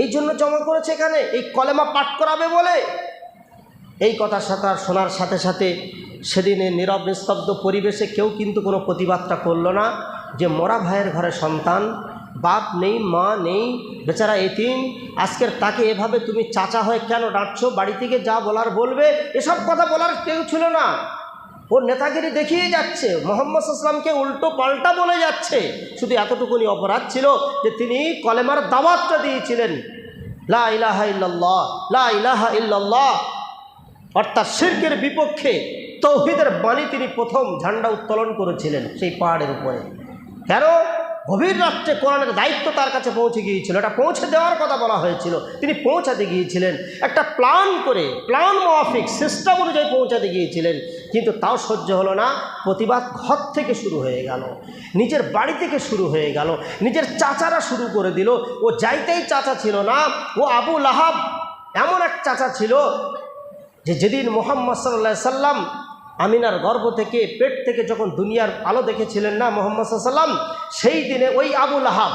Speaker 1: এই জন্য জমা করেছে এখানে, এই কলেমা পাঠ করাবে বলে। এই কথা শোনার সাথে সাথে সেদিনে নীরব নিস্তব্ধ পরিবেশে কেউ কিন্তু কোনো প্রতিবাদটা করলো না, যে মরা ভাইয়ের ঘরে সন্তান, বাপ নেই, মা নেই, বেচারা এতিম, আজকের তাকে এভাবে তুমি চাচা হয়ে কেন ডাকছো, বাড়ি থেকে যা বলার বলবে, এসব কথা বলার কেউ ছিল না। ওর নেতাগিরি দেখিয়ে যাচ্ছে, মুহাম্মদ সাল্লাল্লাহু আলাইহি ওয়াসাল্লামকে উল্টো পাল্টা বলে যাচ্ছে। শুধু এতটুকুনি অপরাধ ছিল যে তিনি কলেমার দাওয়াতটা দিয়েছিলেন, লা ইলাহা ইল্লাল্লাহ, লা ইলাহা ইল্লাল্লাহ, অর্থাৎ শিরকের বিপক্ষে তৌহিদের বাণী তিনি প্রথম ঝান্ডা উত্তোলন করেছিলেন সেই পাহাড়ের উপরে। কেন? গভীর রাত্রে কোরআনের দায়িত্ব তার কাছে পৌঁছে গিয়েছিল, এটা পৌঁছে দেওয়ার কথা বলা হয়েছিল, তিনি পৌঁছাতে গিয়েছিলেন, একটা প্ল্যান করে, প্ল্যান মাফিক সিস্টেম অনুযায়ী পৌঁছাতে গিয়েছিলেন। কিন্তু তাও সহ্য হলো না, প্রতিবাদ ঘর থেকে শুরু হয়ে গেল, নিজের বাড়ি থেকে শুরু হয়ে গেল, নিজের চাচারা শুরু করে দিল। ও যাইতেই চাচা ছিল না, ও আবু লাহাব এমন এক চাচা ছিল যে যেদিন মুহাম্মদ সাল্লাল্লাহু আলাইহি সাল্লাম আমিনার গর্ভ থেকে, পেট থেকে যখন দুনিয়ার আলো দেখেছিলেন না মুহাম্মদ সাল্লাল্লাহু আলাইহি সাল্লাম, সেই দিনে ওই আবু লাহাব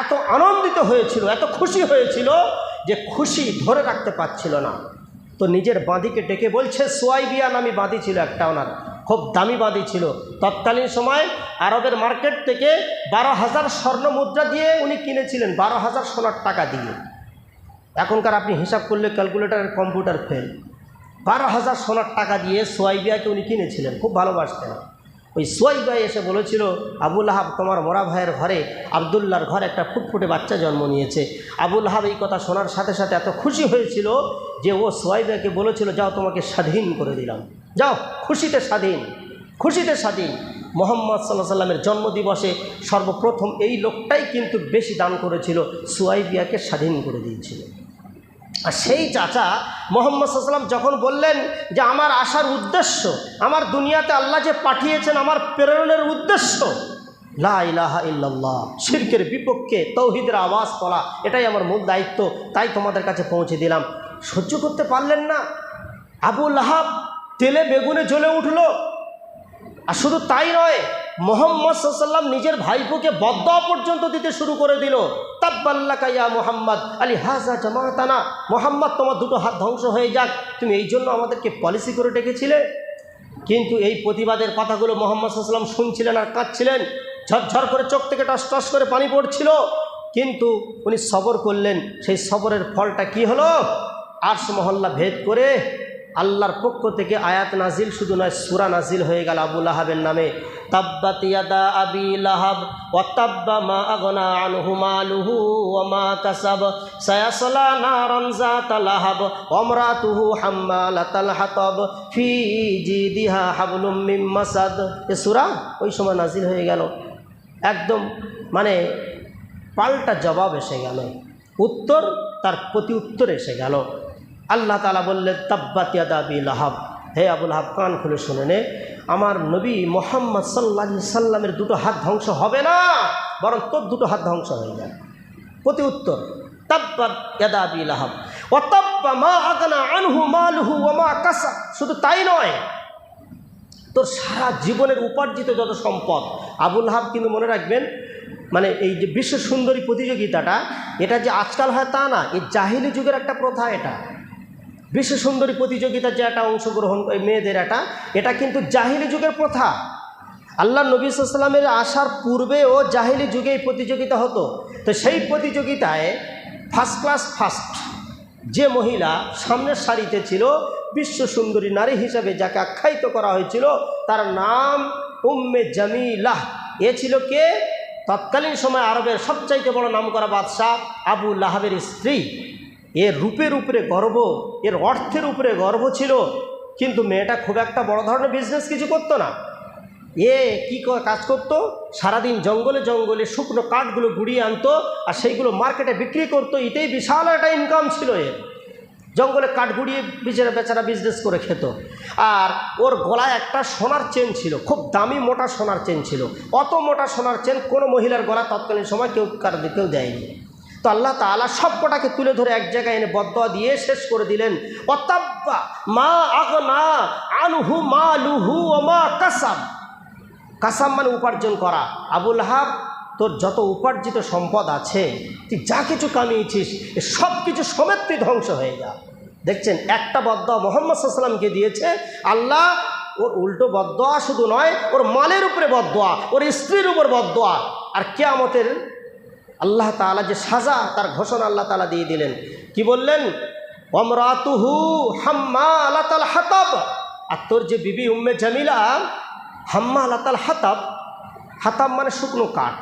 Speaker 1: এত আনন্দিত হয়েছিল, এত খুশি হয়েছিল যে খুশি ধরে রাখতে পারছিল না। তো নিজের বাঁধিকে ডেকে বলছে, সোয়াইবিয়া নামী বাঁধি ছিল একটা, ওনার খুব দামি বাঁধি ছিল। তৎকালীন সময় আরবের মার্কেট থেকে 12,000 স্বর্ণ মুদ্রা দিয়ে উনি কিনেছিলেন, 12,000 সোনার টাকা দিয়ে। এখনকার আপনি হিসাব করলে ক্যালকুলেটার কম্পিউটার ফেল। 12,000 সোনার টাকা দিয়ে সোয়াইবিয়াকে উনি কিনেছিলেন, খুব ভালোবাসতেন। ওই সোয়াইবিয়া এসে বলেছিল, আবু লাহাব তোমার মরা ভাইয়ের ঘরে, আবদুল্লাহর ঘরে একটা ফুটফুটে বাচ্চা জন্ম নিয়েছে। আবু লাহাব এই কথা শোনার সাথে সাথে এত খুশি হয়েছিল যে ও সোয়াইবিয়াকে বলেছিল, যাও তোমাকে স্বাধীন করে দিলাম, যাও খুশিতে স্বাধীন, খুশিতে স্বাধীন। মোহাম্মদ সাল্লাল্লাহু আলাইহি সাল্লামের জন্মদিবসে সর্বপ্রথম এই লোকটাই কিন্তু বেশি দান করেছিল, সোয়াইবিয়াকে স্বাধীন করে দিয়েছিল। আর সেই চাচা মোহাম্মদ সাল্লাল্লাহু আলাইহি ওয়াসাল্লাম যখন বললেন যে আমার আসার উদ্দেশ্য, আমার দুনিয়াতে আল্লাহ যে পাঠিয়েছেন আমার প্রেরণের উদ্দেশ্য লা ইলাহা ইল্লাল্লাহ, শিরকের বিপক্ষে তাওহীদের আওয়াজ তোলা, এটাই আমার মূল দায়িত্ব, তাই তোমাদের কাছে পৌঁছে দিলাম। সহ্য করতে পারলেন না, আবু লাহাব তেলে বেগুনে জ্বলে উঠল। আর শুধু তাই নয়, মোহাম্মদ সাল্লাল্লাহু আলাইহি ওয়াসাল্লাম নিজের ভাইপোকে বদদুয়া পর্যন্ত দিতে শুরু করে দিল। তাব্বাল্লাকা ইয়া মুহাম্মদ আলি হাযা জামাতানা, মোহাম্মদ তোমার দুটো হাত ধ্বংস হয়ে যাক, তুমি এই জন্য আমাদেরকে পলিসি করে ডেকেছিলে। কিন্তু এই প্রতিবাদের কথাগুলো মোহাম্মদ সাল্লাল্লাহু আলাইহি ওয়াসাল্লাম শুনছিলেন আর কাঁদছিলেন, ঝরঝর করে চোখ থেকে টস টস করে পানি পড়ছিল। কিন্তু উনি সবর করলেন। সেই সবরের ফলটা কি হলো? আরশ মহল্লা ভেদ করে আল্লাহর পক্ষ থেকে আয়াত নাজিল, শুধু নয় সূরা নাজিল হয়ে গেল আবু লাহাবের নামে। তাব্বাত ইয়াদা আবি লাহাব ওয়া তাব্বা মা আগনা আনহু মালুহু ওয়া মা কাসাব সায়াসলা নারান যাতা লাহাব ওয়া ইমরাতুহু হাম্মালাতাল হাতাব ফি জিদিহা হাবলুম মিন মাসাদ। এ সূরা ওই সময় নাজিল হয়ে গেল। একদম মানে পাল্টা জবাব এসে গেল, উত্তর তার প্রতি উত্তর এসে গেল। আল্লাহ তাআলা বললেন, তাব্বাত ইয়াদা আবি লাহাব, হে আবু লাহাব কান খুলে শুনে নে, আমার নবী মোহাম্মদ সাল্লাল্লাহু আলাইহি সাল্লামের দুটো হাত ধ্বংস হবে না, বরং তোর দুটো হাত ধ্বংস হয়ে যাবে। প্রতি উত্তর, তাব্বাত ইয়াদা আবি লাহাব ওয়া তাব্বা মা আগনা আনহু মালুহু ওয়া মা কাসাব। শুধু তাই নয়, তোর সারা জীবনের উপার্জিত যত সম্পদ। আবু লাহাব কিন্তু মনে রাখবেন, মানে এই যে বিশ্ব সুন্দরী প্রতিযোগিতাটা, এটা যে আজকাল হয় তা না, এই জাহিলি যুগের একটা প্রথা। এটা বিশ্ব সুন্দরী প্রতিযোগিতার যে একটা অংশগ্রহণ মেয়েদের, এটা কিন্তু জাহিলি যুগের প্রথা। আল্লাহ নবী সাল্লাল্লাহু আলাইহি ওয়াসাল্লামের আসার পূর্বেও জাহিলি যুগে এই প্রতিযোগিতা হতো। তো সেই প্রতিযোগিতায় ফার্স্ট ক্লাস ফার্স্ট যে মহিলা সামনের সারিতে ছিল, বিশ্ব সুন্দরী নারী হিসাবে যাকে আখ্যায়িত করা হয়েছিল, তার নাম উম্মে জামিলাহ। এ ছিল কে? তৎকালীন সময় আরবের সবচাইতে বড় নামকরা বাদশাহ আবু লাহাবের স্ত্রী। এর রূপের উপরে গর্ব, এর অর্থের উপরে গর্ব ছিল, কিন্তু মেয়েটা খুব একটা বড় ধরনের বিজনেস কিছু করতো না। এ কী কাজ করতো? সারাদিন জঙ্গলে জঙ্গলে শুকনো কাঠগুলো গুড়িয়ে আনতো আর সেইগুলো মার্কেটে বিক্রি করতো। এটাই বিশাল একটা ইনকাম ছিল এর। জঙ্গলে কাঠ গুড়িয়ে বেচারা বিজনেস করে খেত। আর ওর গলায় একটা সোনার চেন ছিল, খুব দামি মোটা সোনার চেন ছিল। অত মোটা সোনার চেন কোনো মহিলার গলা তৎকালীন সময় কেউ দেয়নি। তো আল্লাহ তাআলা সবকটাকে তুলে ধরে এক জায়গায় এনে বদদুয়া দিয়ে শেষ করে দিলেন। ওয়াতাব্বা মা আগনা আনহু মালুহু ওয়া মা কাসাব। কাসাব মানে উপার্জন করা। আবু লাহাব, তোর যত উপার্জিত সম্পদ আছে, তুই যা কিছু কামিয়েছিস, সব কিছু সমেত তুই ধ্বংস হয়ে যা। দেখছেন, একটা বদদুয়া মুহাম্মদ সাল্লাল্লাহু আলাইহি ওয়াসাল্লামকে দিয়েছে আল্লাহ। ওর উল্টো বদদুয়া শুধু নয়, ওর মালের উপরে বদদুয়া, ওর স্ত্রীর উপর বদদুয়া। আর কিয়ামতের আল্লাহ তাআলা যে সাজা, তার ঘোষণা আল্লাহ তাআলা দিয়ে দিলেন। কি বললেন? ওয়ামরাতুহু হাম্মালাতাল হাতাব। আর তোর যে বিবি উম্মে জামিলা, হাম্মালাতাল হাতাব, হাতাব মানে শুকনো কাঠ,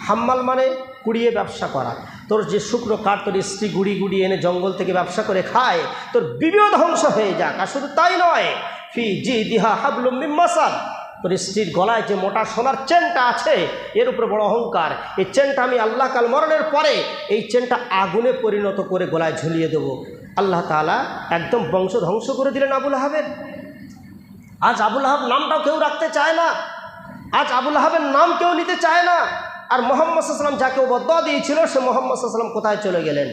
Speaker 1: হাম্মাল মানে কুড়িয়ে ব্যবসা করা। তোর যে শুকনো কাঠ তোর স্ত্রী গুড়িয়ে এনে জঙ্গল থেকে ব্যবসা করে খায়, তোর বিবিও ধ্বংস হয়ে যাক। আর শুধু তাই নয়, ফি জিদিহা হাবলুম মিন মাসাদ। তোর স্ত্রীর গলায় যে মোটা সোনার চেনটা আছে, এর উপরে বড় অহংকার। এই চেনটা আমি আল্লাহ কাল মরণের পরে এই চেনটা আগুনে পরিণত করে গলায় ঝুলিয়ে দেবো। আল্লাহ তাআলা একদম বংশ ধ্বংস করে দিলেন আবু লাহাবের। আজ আবু লাহাব নামটাও কেউ রাখতে চায় না, আজ আবু লাহাবের নাম কেউ নিতে চায় না। আর মুহাম্মদ সাল্লাল্লাহু আলাইহি ওয়াসাল্লাম যাকে বদদুয়া দিয়েছিল, সে মুহাম্মদ সাল্লাল্লাহু আলাইহি ওয়াসাল্লাম কোথায় চলে গেলেন?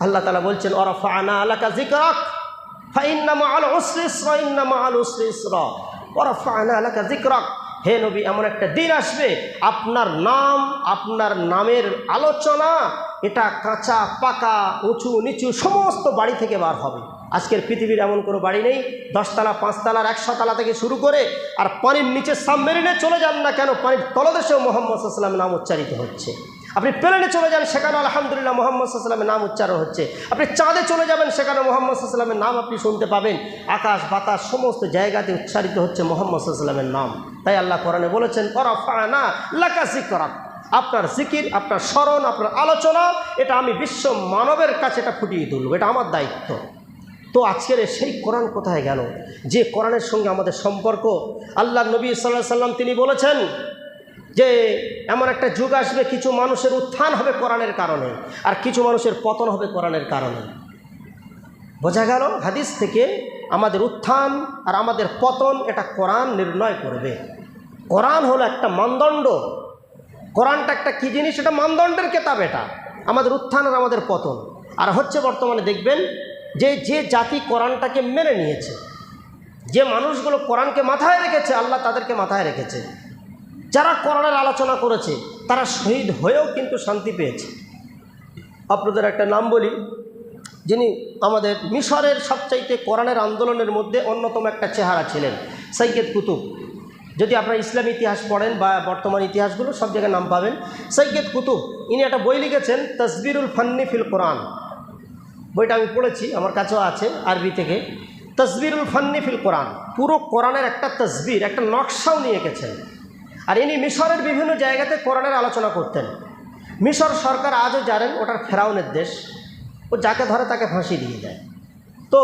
Speaker 1: আল্লাহ তাআলা বলছেন, ওয়ারাফা'না লাকা যিকরাক ফাইন্না মা'আল উসরি ইসরা, ইন্না মা'আল উসরি ইসরা। ওয়ারাফা'না লাকা যিকরাক, হে নবী, এমন একটা দিন আসবে আপনার নাম, আপনার নামের আলোচনা এটা কাঁচা পাকা উঁচু নিচু সমস্ত বাড়ি থেকে বার হবে। আজকের পৃথিবীর এমন কোনো বাড়ি নেই 10 তলা 5 তলার 100 তলা থেকে শুরু করে আর পানির নিচে সাবমেরিনে চলে যান না কেন, পানির তলদেশেও মোহাম্মদ সাল্লাল্লাহু আলাইহি ওয়াসাল্লামের নাম উচ্চারিত হচ্ছে। আপনি প্লেনে চলে যান, সেখানে আলহামদুলিল্লাহ মোহাম্মদ সাল্লাল্লাহু আলাইহি ওয়াসাল্লামের নাম উচ্চারণ হচ্ছে। আপনি চাঁদে চলে যাবেন, সেখানে মোহাম্মদ সাল্লাল্লাহু আলাইহি ওয়াসাল্লামের নাম আপনি শুনতে পাবেন। আকাশ বাতাস সমস্ত জায়গাতে উচ্চারিত হচ্ছে মোহাম্মদ সাল্লাল্লাহু আলাইহি ওয়াসাল্লামের নাম। তাই আল্লাহ কোরআনে বলেছেন, ওয়ারাফা'না লাকা যিকরাক, আপনার জিকির, আপনার স্মরণ, আপনার আলোচনা এটা আমি বিশ্ব মানবের কাছে এটা ফুটিয়ে তুলব, এটা আমার দায়িত্ব। তো আজকের সেই কোরআন কোথায় গেল, যে কোরআনের সঙ্গে আমাদের সম্পর্ক? আল্লাহ নবী সাল্লাল্লাহু আলাইহি ওয়াসাল্লাম তিনি বলেছেন যে এমন একটা যুগ আসবে, কিছু মানুষের উত্থান হবে কোরআনের কারণে, আর কিছু মানুষের পতন হবে কোরআনের কারণে। বোঝা গেল হাদিস থেকে আমাদের উত্থান আর আমাদের পতন এটা কোরআন নির্ণয় করবে। কোরআন হলো একটা মানদণ্ড, কোরআনটা একটা কী জিনিস, এটা মানদণ্ডের কেতাব, এটা আমাদের উত্থান আর আমাদের পতন। আর হচ্ছে বর্তমানে দেখবেন যে জাতি কোরআনটাকে মেনে নিয়েছে, যে মানুষগুলো কোরআনকে মাথায় রেখেছে, আল্লাহ তাদেরকে মাথায় রেখেছে। যারা কোরআনের আলোচনা করেছে তারা শহীদ হয়েও কিন্তু শান্তি পেয়েছে। আপনাদের একটা নাম বলি, যিনি আমাদের মিশরের সবচাইতে কোরআনের আন্দোলনের মধ্যে অন্যতম একটা চেহারা ছিলেন, সৈয়দ কুতুব। যদি আপনারা ইসলাম ইতিহাস পড়েন বা বর্তমান ইতিহাসগুলো সব জায়গায় নাম পাবেন। সৈয়দ কুতুব ইনি একটা বই লিখেছেন, তসবিরুল ফান্নি ফিল কোরআন। বইটা আমি পড়েছি, আমার কাছেও আছে আরবি থেকে। তসবিরুল ফান্নি ফিল কোরআন, পুরো কোরআনের একটা তসবির, একটা নকশাও নিয়ে এঁকেছেন। আর ইনি মিশরের বিভিন্ন জায়গাতে কোরআনের আলোচনা করতেন। মিশর সরকার আজও জানেন ওটার ফেরাউনের দেশ, ও যাকে ধরে তাকে ফাঁসি দিয়ে দেয়। তো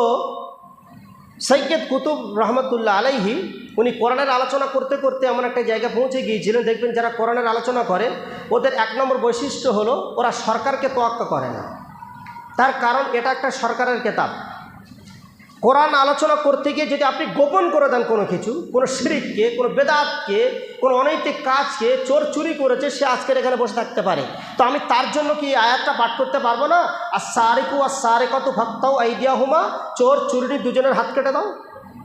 Speaker 1: সৈয়দ কুতুব রহমতুল্লাহ আলাইহি উনি কোরআনের আলোচনা করতে করতে এমন একটা জায়গায় পৌঁছে গিয়েছিলেন, দেখবেন যারা কোরআনের আলোচনা করে ওদের 1 নম্বর বৈশিষ্ট্য হলো ওরা সরকারকে তোয়াক্কা করে না। তার কারণ এটা একটা সরকারের কেতাব। কোরআন আলোচনা করতে গিয়ে যদি আপনি গোপন করে দেন কোনো কিছু, কোনো শিরককে, কোনো বেদাতকে, কোনো অনৈতিক কাজকে, চোর চুরি করেছে সে আজকের এখানে বসে থাকতে পারে, তো আমি তার জন্য কি আয়াতটা পাঠ করতে পারবো না? আর সারিকু আর সারিকাতু ফাক্তাউ আইদিয়াহুমা, চোর চুরির দুজনের হাত কেটে দাও?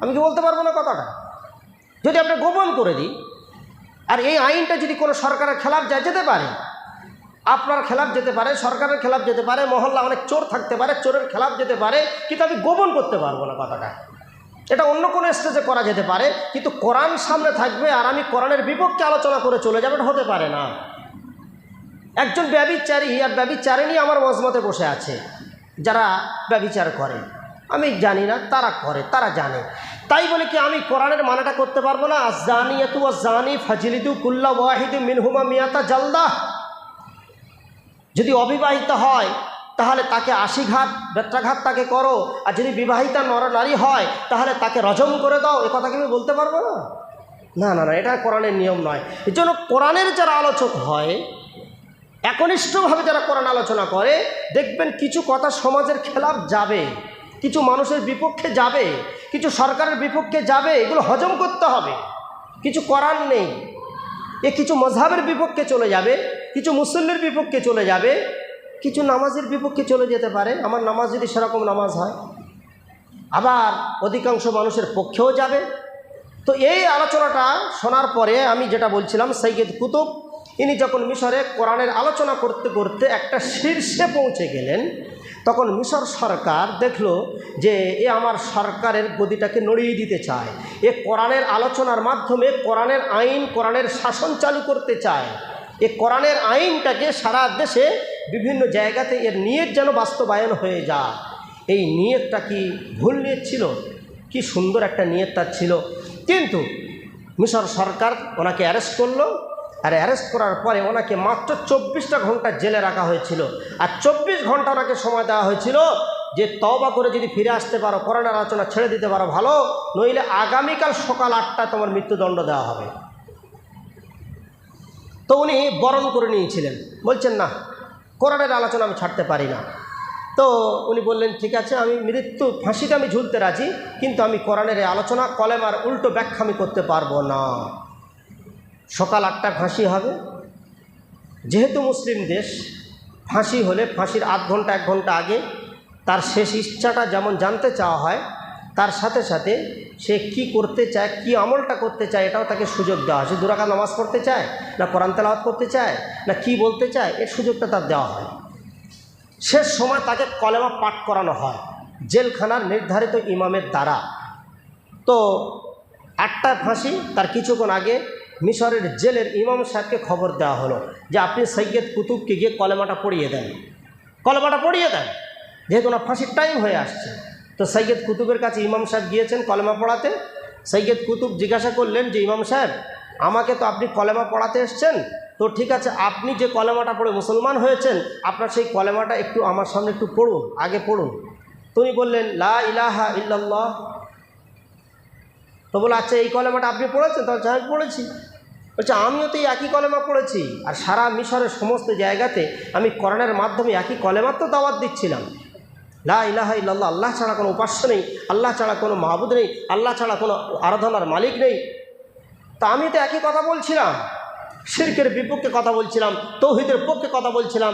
Speaker 1: আমি কি বলতে পারবো না কথাটা? যদি আপনি গোপন করে দিই, আর এই আইনটা যদি কোনো সরকারের খেলাফ যায়, যেতে পারে, আপনার খেলাফ যেতে পারে, সরকারের খেলাফ যেতে পারে, মহল্লা অনেক চোর থাকতে পারে, চোরের খেলাফ যেতে পারে, কিন্তু আমি গোপন করতে পারবো না কথাটা। এটা অন্য কোনো স্টেজে করা যেতে পারে, কিন্তু কোরআন সামনে থাকবে আর আমি কোরআনের বিপক্ষে আলোচনা করে চলে যাবে, এটা হতে পারে না। একজন ব্যভিচারী আর ব্যভিচারিণী আমার মজমতে বসে আছে, যারা ব্যভিচার করে, আমি জানি না, তারা করে, তারা জানে। তাই বলে কি আমি কোরআনের মানাটা করতে পারবো না? আয-যানিয়াতু ওয়াজ-যানি ফাজলিদু কুল্লা ওয়াহিদিন মিনহুমা মিয়াতা জালদা। যদি অবিবাহিত হয় তাহলে তাকে 80 ঘাত বেত্রাঘাত তাকে করো, আর যদি বিবাহিতা নরনারী হয় তাহলে তাকে রজম করে দাও। এ কথা কি আমি বলতে পারবো না? না না না, এটা কোরআনের নিয়ম নয়। এই জন্য কোরআনের যারা আলোচক হয়, একনিষ্ঠভাবে যারা কোরআন আলোচনা করে, দেখবেন কিছু কথা সমাজের খেলাফ যাবে, কিছু মানুষের বিপক্ষে যাবে, কিছু সরকারের বিপক্ষে যাবে, এগুলো হজম করতে হবে, কিছু করার নেই। কিছু মযহাবের বিপক্ষে চলে যাবে, কিছু মুসল্লির বিপক্ষে চলে যাবে, কিছু নামাজের বিপক্ষে চলে যেতে পারে, আমার নামাজ যদি সেরকম নামাজ হয়, আবার অধিকাংশ মানুষের পক্ষেও যাবে। তো এই আলোচনাটা শোনার পরে আমি যেটা বলছিলাম, সৈয়দ কুতুব ইনি যখন মিশরে কোরআনের আলোচনা করতে করতে একটা শীর্ষে পৌঁছে গেলেন, তখন মিশর সরকার দেখলো যে এ আমার সরকারের গদিটাকে নড়িয়ে দিতে চায়, এ কোরআনের আলোচনার মাধ্যমে কোরআনের আইন, কোরআনের শাসন চালু করতে চায়, এ কোরআনের আইনটাকে সারা দেশে বিভিন্ন জায়গাতে এর নিয়ত যেন বাস্তবায়ন হয়ে যায়। এই নিয়তটা কি ভুল নিয়ত ছিল? কি সুন্দর একটা নিয়ত তার ছিল। কিন্তু মিশর সরকার ওনাকে অ্যারেস্ট করলো, আর অ্যারেস্ট করার পরে ওনাকে মাত্র 24টা ঘন্টা জেলে রাখা হয়েছিল। আর 24 ঘন্টা ওনাকে সময় দেওয়া হয়েছিল যে তওবা করে যদি ফিরে আসতে পারো, কোরআনের আলোচনা ছেড়ে দিতে পারো ভালো, নইলে আগামীকাল সকাল 8টায় তোমার মৃত্যুদণ্ড দেওয়া হবে। তো উনি বরণ করে নিয়েছিলেন, বলছেন না, কোরআনের আলোচনা আমি ছাড়তে পারি না। তো উনি বললেন ঠিক আছে, আমি মৃত্যু ফাঁসিতে আমি ঝুলতে রাজি, কিন্তু আমি কোরআনের এই আলোচনা কলেমার উল্টো ব্যাখ্যা আমি করতে পারবো না। সকাল 8টায় ফাঁসি হবে, যেহেতু মুসলিম দেশ, ফাঁসি হলে ফাঁসির আধ ঘন্টা 1 ঘন্টা আগে তার শেষ ইচ্ছাটা যেমন জানতে চাওয়া হয়, তার সাথে সাথে সে কি করতে চায়, কি আমলটা করতে চায়, এটাও তাকে সুযোগ দেওয়া হয়। সে 2 রাকাত নামাজ পড়তে চায়, না কোরআন তেলাওয়াত করতে চায়, না কি বলতে চায়, এর সুযোগটা তার দেওয়া হয়। শেষ সময় তাকে কলেমা পাঠ করানো হয় জেলখানার নির্ধারিত ইমামের দ্বারা। তো 8টায় ফাঁসি, তার কিছুক্ষণ আগে মিশরের জেলের ইমাম সাহেবকে খবর দেওয়া হলো যে আপনি সৈয়দ কুতুবকে গিয়ে কলেমাটা পড়িয়ে দেন, কলেমাটা পড়িয়ে দেন, যেহেতু ওনার ফাঁসির টাইম হয়ে আসছে। তো সৈয়দ কুতুবের কাছে ইমাম সাহেব গিয়েছেন কলেমা পড়াতে। সৈয়দ কুতুব জিজ্ঞাসা করলেন যে ইমাম সাহেব, আমাকে তো আপনি কলেমা পড়াতে এসছেন, তো ঠিক আছে, আপনি যে কলেমাটা পড়ে মুসলমান হয়েছেন, আপনার সেই কলেমাটা একটু আমার সামনে একটু পড়ুন, আগে পড়ুন। তুমি বললেন লা ইলাহা ইল্লাল্লাহ। তো বলে আচ্ছা এই কলেমাটা আপনি পড়েছেন? তাহলে আমি পড়েছি। বলছে আমিও তো এই একই কলেমা পড়েছি, আর সারা মিশরের সমস্ত জায়গাতে আমি কোরআনের মাধ্যমে একই কলেমার তো দাওয়াত দিচ্ছিলাম। লা ইলাহা ইল্লাল্লাহ, আল্লাহ ছাড়া কোনো উপাস্য নেই, আল্লাহ ছাড়া কোনো মাহবুদ নেই, আল্লাহ ছাড়া কোনো আরাধনার মালিক নেই। তা আমি তো একই কথা বলছিলাম, শিরকের বিপক্ষে কথা বলছিলাম, তৌহিদের পক্ষে কথা বলছিলাম,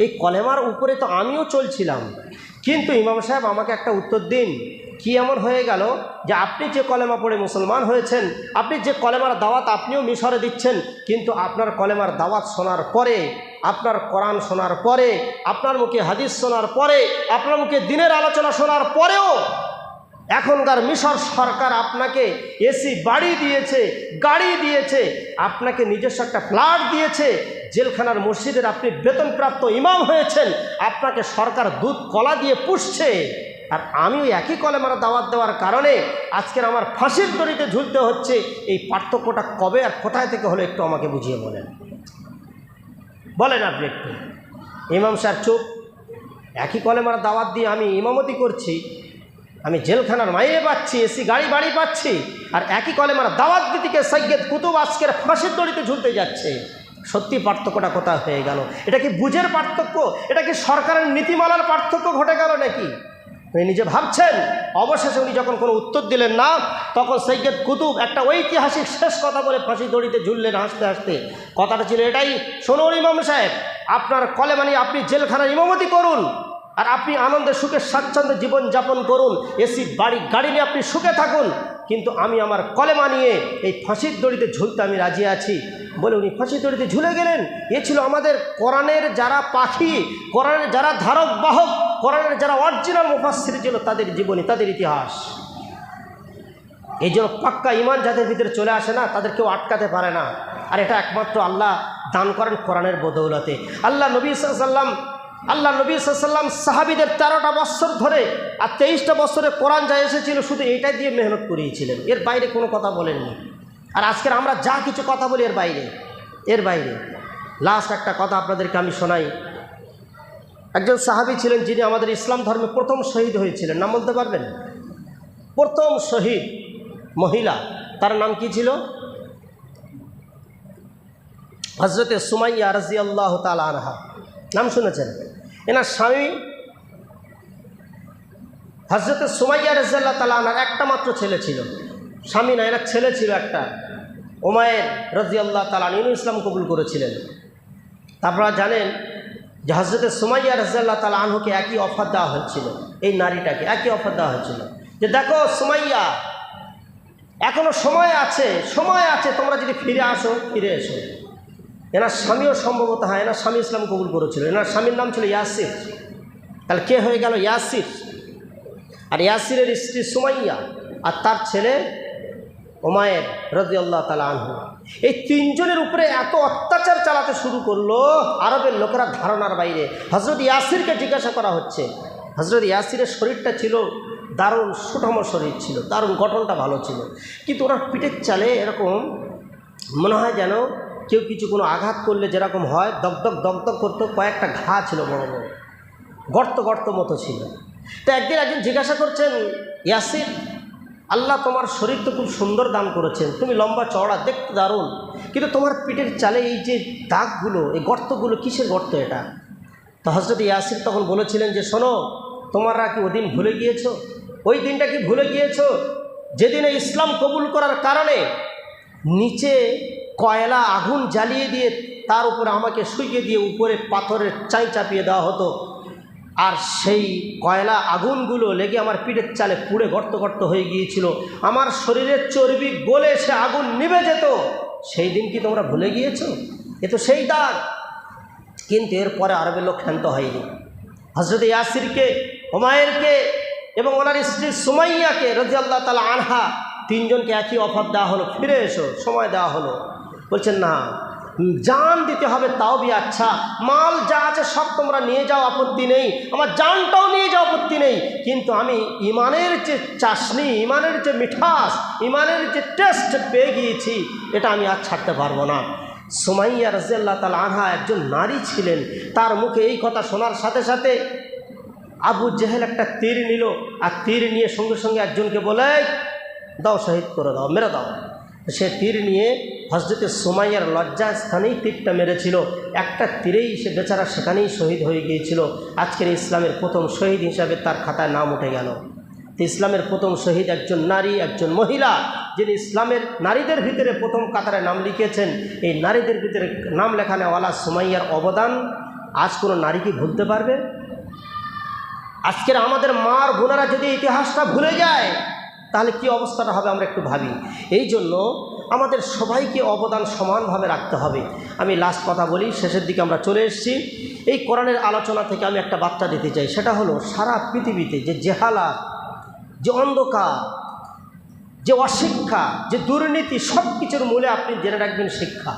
Speaker 1: এই কলেমার উপরে তো আমিও চলছিলাম। কিন্তু ইমাম সাহেব আমাকে একটা উত্তর দিন, কি এমন হয়ে গেল যে আপনি যে কলেমা পড়ে মুসলমান হয়েছেন, আপনি যে কলেমার দাওয়াত আপনিও মিশরে দিচ্ছেন, কিন্তু আপনার কলেমার দাওয়াত শোনার পরে, আপনার কোরআন শোনার পরে, আপনার মুখে হাদিস শোনার পরে, আপনার মুখে দিনের আলোচনা শোনার পরেও এখনকার মিশর সরকার আপনাকে এসি বাড়ি দিয়েছে, গাড়ি দিয়েছে, আপনাকে নিজস্ব একটা ফ্ল্যাট দিয়েছে, জেলখানার মসজিদের আপনি বেতনপ্রাপ্ত ইমাম হয়েছেন, আপনাকে সরকার দুধ কলা দিয়ে পুষছে, আর আমিও একই কলেমার দাওয়াত দেওয়ার কারণে আজকের আমার ফাঁসির দড়িতে ঝুলতে হচ্ছে। এই পার্থক্যটা কবে আর কোথায় থেকে হলো একটু আমাকে বুঝিয়ে বলেন, বলেন আপনি একটু। ইমাম সাহেব চুপ। একই কলেমার দাওয়াত দিয়ে আমি ইমামতি করছি, আমি জেলখানার মাইনে পাচ্ছি, এসি গাড়ি বাড়ি পাচ্ছি, আর একই কলেমার দাওয়াত দিতে সৈয়দ কুতুব আজকের ফাঁসির দড়িতে ঝুলতে যাচ্ছে। সত্যি পার্থক্যটা কোথায় হয়ে গেল? এটা কি বুঝের পার্থক্য? এটা কি সরকারের নীতিমালার পার্থক্য ঘটে গেল নাকি? উনি নিজে ভাবছেন। অবশেষে উনি যখন কোনো উত্তর দিলেন না, তখন সৈয়দ কুতুব একটা ঐতিহাসিক শেষ কথা বলে ফাঁসি দড়িতে ঝুললেন হাসতে হাসতে। কথাটা ছিল এটাই, শুনুন ইমাম সাহেব, আপনার কলেমা নিয়ে আপনি জেলখানার ইমামতি করুন, আর আপনি আনন্দে সুখে স্বাচ্ছন্দ্যে জীবনযাপন করুন, এসি বাড়ি গাড়ি নিয়ে আপনি সুখে থাকুন, কিন্তু আমি আমার কলেমা নিয়ে এই ফাঁসির দড়িতে ঝুলতে আমি রাজি আছি বলে উনি ফাঁসির দড়িতে ঝুলে গেলেন। এ ছিল আমাদের কোরআনের যারা পাখি, কোরআনের যারা ধারক বাহক, কোরআনের যারা অরিজিনাল মুফাসসির ছিল, তাদের জীবনী, তাদের ইতিহাস। এই জন্য পাক্কা ইমান যাদের ভিতরে চলে আসে না, তাদের কেউ আটকাতে পারে না। আর এটা একমাত্র আল্লাহ দান করেন কোরআনের বদৌলতে। আল্লাহ নবী সাল্লাম সাহাবীদের 13টা বছর ধরে আর 23টা বছরে কোরআন যা এসেছিল শুধু এইটাই দিয়ে মেহনত করিয়েছিলেন, এর বাইরে কোনো কথা বলেননি। আর আজকের আমরা যা কিছু কথা বলি এর বাইরে। লাস্ট একটা কথা আপনাদেরকে আমি শোনাই। একজন সাহাবী ছিলেন যিনি আমাদের ইসলাম ধর্মে প্রথম শহীদ হয়েছিলেন, নাম বলতে পারবেন? প্রথম শহীদ মহিলা, তার নাম কি ছিল? হযরতে সুমাইয়া রাদিয়াল্লাহু তাআলা আনহা, নাম শুনেছেন? এনার স্বামী হযরতে সুমাইয়া রাদিয়াল্লাহু তাআলা আনহার একটা মাত্র ছেলে ছিল, স্বামী না, এনার ছেলে ছিল একটা, উমাইর রাদিয়াল্লাহু তাআলা আনহু ইসলাম কবুল করেছিলেন। আপনারা জানেন যে হযরতে সুমাইয়া রাদিয়াল্লাহু তাআলা আনহুকে একই অফার দেওয়া হয়েছিল, এই নারীটাকে একই অফার দেওয়া হয়েছিল যে দেখো সুমাইয়া, এখনো সময় আছে, তোমরা যদি ফিরে এসো। এনার স্বামীও সম্ভবত, হ্যাঁ, এনার স্বামী ইসলাম কবুল করেছিল। এনার স্বামীর নাম ছিল ইয়াসির। তাহলে কে হয়ে গেল? ইয়াসির। আর ইয়াসিরের স্ত্রী সুমাইয়া, আর তার ছেলে উমাইর রাদিয়াল্লাহু তাআলা আনহু। এই তিনজনের উপরে এত অত্যাচার চালাতে শুরু করলো আরবের লোকেরা ধারণার বাইরে। হযরত ইয়াসিরকে জিজ্ঞাসা করা হচ্ছে। হযরত ইয়াসিরের শরীরটা ছিল দারুণ সুঠম শরীর ছিল, দারুণ গঠনটা ভালো ছিল, কিন্তু ওনার পিঠের চালে এরকম মনে হয় যেন কেউ কিছু কোনো আঘাত করলে যেরকম হয় দগদগ করতো, কয়েকটা ঘা ছিল, বড় বড় গর্ত মতো ছিল। তো একদিন একজন জিজ্ঞাসা করছেন, ইয়াসির, আল্লাহ তোমার শরীর তো খুব সুন্দর দান করেছেন, তুমি লম্বা চওড়া, দেখতে দারুণ, কিন্তু তোমার পিঠের চালে এই যে দাগগুলো, এই গর্তগুলো, কিসের গর্ত এটা? তো হযরত ইয়াসির তখন বলেছিলেন যে শোনো, তোমরা কি ওদিন ভুলে গিয়েছো? ওই দিনটা কি ভুলে গিয়েছো যেদিনে ইসলাম কবুল করার কারণে নিচে কয়লা আগুন জ্বালিয়ে দিয়ে তার উপরে আমাকে শুইয়ে দিয়ে উপরে পাথরের চাই চাপিয়ে দেওয়া হতো, আর সেই কয়লা আগুনগুলো লেগে আমার পিঠের চালে পুড়ে গর্ত গর্ত হয়ে গিয়েছিল, আমার শরীরের চর্বি গলে সে আগুন নিভে যেত। সেই দিন কি তোমরা ভুলে গিয়েছো? এ তো সেই দাগ। কিন্তু এরপরে আরবের লোক ক্ষান্ত হয়নি। হযরত ইয়াসিরকে, হুমায়রকে এবং ওনার স্ত্রী সুমাইয়াকে রাদিয়াল্লাহু তাআলা আনহা, তিনজনকে একই অফার দেওয়া হলো, ফিরে এসো, সময় দেওয়া হলো। বলছেন না, জান দিতে হবে তাও বি আচ্ছা, মাল যা আছে সব তোমরা নিয়ে যাও, আপত্তি নেই, আমার জানটাও নিয়ে যাও, আপত্তি নেই, কিন্তু আমি ইমানের যে চাশনি, ইমানের যে মিঠাস, ইমানের যে টেস্ট পেয়ে গিয়েছি, এটা আমি আর ছাড়তে পারবো না। সুমাইয়া রাদিয়াল্লাহু তাআলা আনহা একজন নারী ছিলেন। তার মুখে এই কথা শোনার সাথে সাথে আবু জেহেল একটা তীর নিল, আর তীর নিয়ে সঙ্গে সঙ্গে একজনকে বলে, দাও, শহীদ করে দাও, মেরে দাও। সে তীর নিয়ে হযরত সুমাইয়ার লজ্জাস্থানেই তীরটা মেরেছিল। একটা তীরেই সে বেচারা সেখানেই শহীদ হয়ে গিয়েছিল। আজকের ইসলামের প্রথম শহীদ হিসাবে তার খাতায় নাম উঠে গেল। ইসলামের প্রথম শহীদ একজন নারী, একজন মহিলা, যিনি ইসলামের নারীদের ভিতরে প্রথম কাতারে নাম লিখেছেন। এই নারীদের ভিতরে নাম লেখানেওয়ালা সুমাইয়ার অবদান আজ কোনো নারী কি ভুলতে পারবে? আজকের আমাদের মার বোনেরা যদি ইতিহাসটা ভুলে যায়, তাহলে কি অবস্থাটা হবে আমরা একটু ভাবি। এই জন্য আমাদের সবাইকে অবদান সমানভাবে রাখতে হবে। আমি লাস্ট কথা বলি, শেষের দিকে আমরা চলে এসেছি। এই কোরআনের আলোচনা থেকে আমি একটা বার্তা দিতে চাই, সেটা হলো সারা পৃথিবীতে যে জেহালাত, যে অন্ধকার, যে অশিক্ষা, যে দুর্নীতি, সব কিছুর মূলে আপনি জেনে রাখবেন শিক্ষা।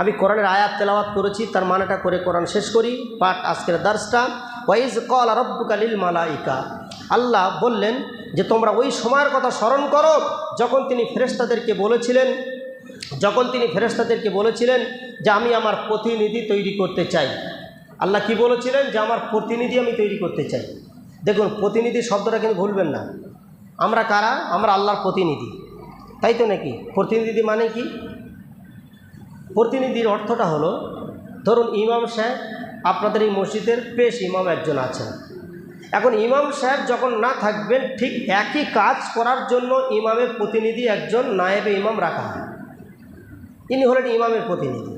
Speaker 1: আমি কোরআনের আয়াত তেলাওয়াত করেছি, তার মানেটা করে কোরআন শেষ করি পাঠ আজকের দার্সটা। ওয়াইজ ক্বালা রাব্বুকা লিল মালাইকা, আল্লাহ বললেন যে তোমরা ওই সময়ের কথা স্মরণ করো যখন তিনি ফেরেশতাদেরকে বলেছিলেন যে আমি আমার প্রতিনিধি তৈরি করতে চাই। আল্লাহ কি বলেছিলেন? যে আমার প্রতিনিধি আমি তৈরি করতে চাই। দেখুন, প্রতিনিধি শব্দটা কিন্তু ভুলবেন না। আমরা কারা? আমরা আল্লাহর প্রতিনিধি, তাই তো নাকি? প্রতিনিধি মানে কি? প্রতিনিধির অর্থটা হলো, ধরুন ইমাম সাহেব, আপনাদের এই মসজিদের পেশ ইমাম একজন আছেন। এখন ইমাম সাহেব যখন না থাকবেন, ঠিক একই কাজ করার জন্য ইমামের প্রতিনিধি একজন নায়েবে ইমাম রাখা হয়, ইনি হলেন ইমামের প্রতিনিধি।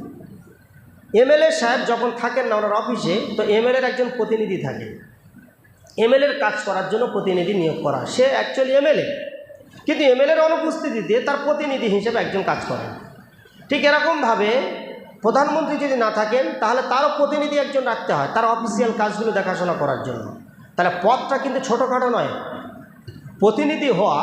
Speaker 1: এমএলএ সাহেব যখন থাকেন না ওনার অফিসে, তো এমএলএর একজন প্রতিনিধি থাকে। এমএলএর কাজ করার জন্য প্রতিনিধি নিয়োগ করা, সে অ্যাকচুয়ালি এমএলএ, কিন্তু এমএলএর অনুপস্থিতিতে তার প্রতিনিধি হিসেবে একজন কাজ করেন। ঠিক এরকমভাবে প্রধানমন্ত্রী যদি না থাকেন, তাহলে তারও প্রতিনিধি একজন রাখতে হয় তার অফিসিয়াল কাজগুলো দেখাশোনা করার জন্য। তাহলে পদটা কিন্তু ছোটোখাটো নয়। প্রতিনিধি হওয়া,